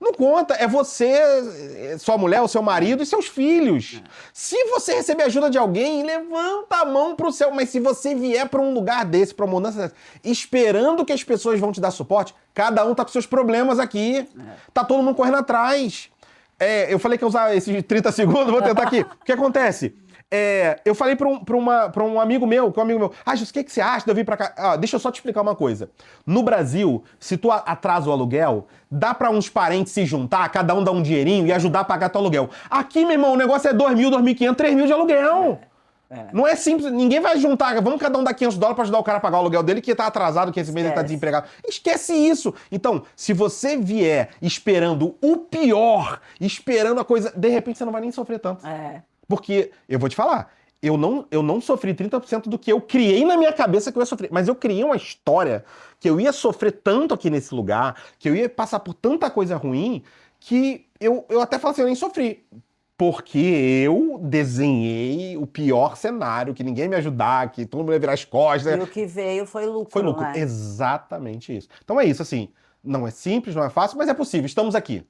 Não conta. É você, sua mulher, o seu marido e seus filhos. Se você receber ajuda de alguém, levanta a mão pro céu. Mas se você vier para um lugar desse, para uma mudança dessa, esperando que as pessoas vão te dar suporte, cada um tá com seus problemas aqui. Tá todo mundo correndo atrás. Eu falei que ia usar esses 30 segundos, vou tentar aqui. O que acontece? Eu falei pra um amigo meu, Jus, o que você acha de eu vir pra cá? Deixa eu só te explicar uma coisa. No Brasil, se tu atrasa o aluguel, dá pra uns parentes se juntar, cada um dá um dinheirinho e ajudar a pagar teu aluguel. Aqui, meu irmão, o negócio é $2.000, $2.500, $3.000 de aluguel. Não é simples, ninguém vai juntar, vamos cada um dar $500 pra ajudar o cara a pagar o aluguel dele, que tá atrasado, que esse mês ele tá desempregado. Esquece isso. Então, se você vier esperando o pior, esperando a coisa, de repente você não vai nem sofrer tanto. Porque, eu vou te falar, eu não sofri 30% do que eu criei na minha cabeça que eu ia sofrer. Mas eu criei uma história que eu ia sofrer tanto aqui nesse lugar, que eu ia passar por tanta coisa ruim, que eu até falo assim, eu nem sofri. Porque eu desenhei o pior cenário, que ninguém me ajudar, que todo mundo ia virar as costas. E o que veio foi lucro. Foi lucro, exatamente isso. Então é isso, assim, não é simples, não é fácil, mas é possível, estamos aqui.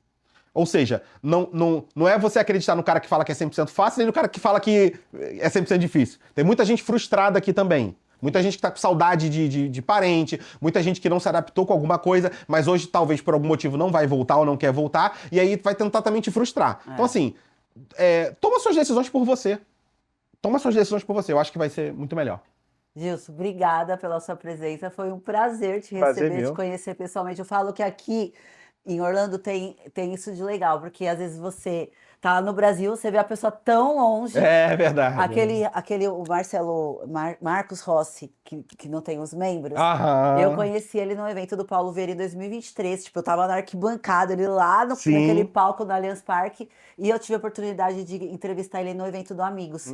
Ou seja, não é você acreditar no cara que fala que é 100% fácil, nem no cara que fala que é 100% difícil. Tem muita gente frustrada aqui também. Muita gente que tá com saudade de parente, muita gente que não se adaptou com alguma coisa, mas hoje talvez por algum motivo não vai voltar ou não quer voltar, e aí vai tentar também te frustrar. Então assim, toma suas decisões por você. Toma suas decisões por você, eu acho que vai ser muito melhor. Gilson, obrigada pela sua presença, foi um prazer te receber, te conhecer pessoalmente. Eu falo que aqui... Em Orlando tem isso de legal, porque às vezes você tá lá no Brasil, você vê a pessoa tão longe. É verdade. O Marcos Rossi, que não tem os membros, Aham. eu conheci ele no evento do Paulo Vieira em 2023. Tipo, eu tava na arquibancada, ele lá naquele palco do Allianz Parque, e eu tive a oportunidade de entrevistar ele no evento do Amigos,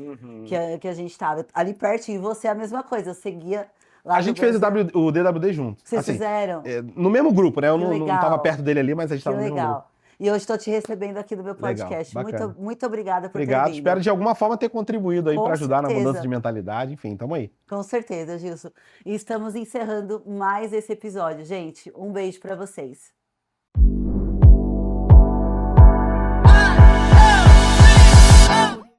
que a gente tava ali pertinho. E você é a mesma coisa, eu seguia... A gente fez o DWD junto. Vocês fizeram? No mesmo grupo, né? Eu não tava perto dele ali, mas a gente tava no mesmo grupo. E hoje estou te recebendo aqui no meu Legal, podcast. bacana. Muito obrigada por ter Obrigado, vindo. espero de alguma forma ter contribuído aí Com para ajudar na mudança certeza. de mentalidade, enfim, tamo aí. Com certeza, Gilson. E estamos encerrando mais esse episódio, gente. Um beijo para vocês.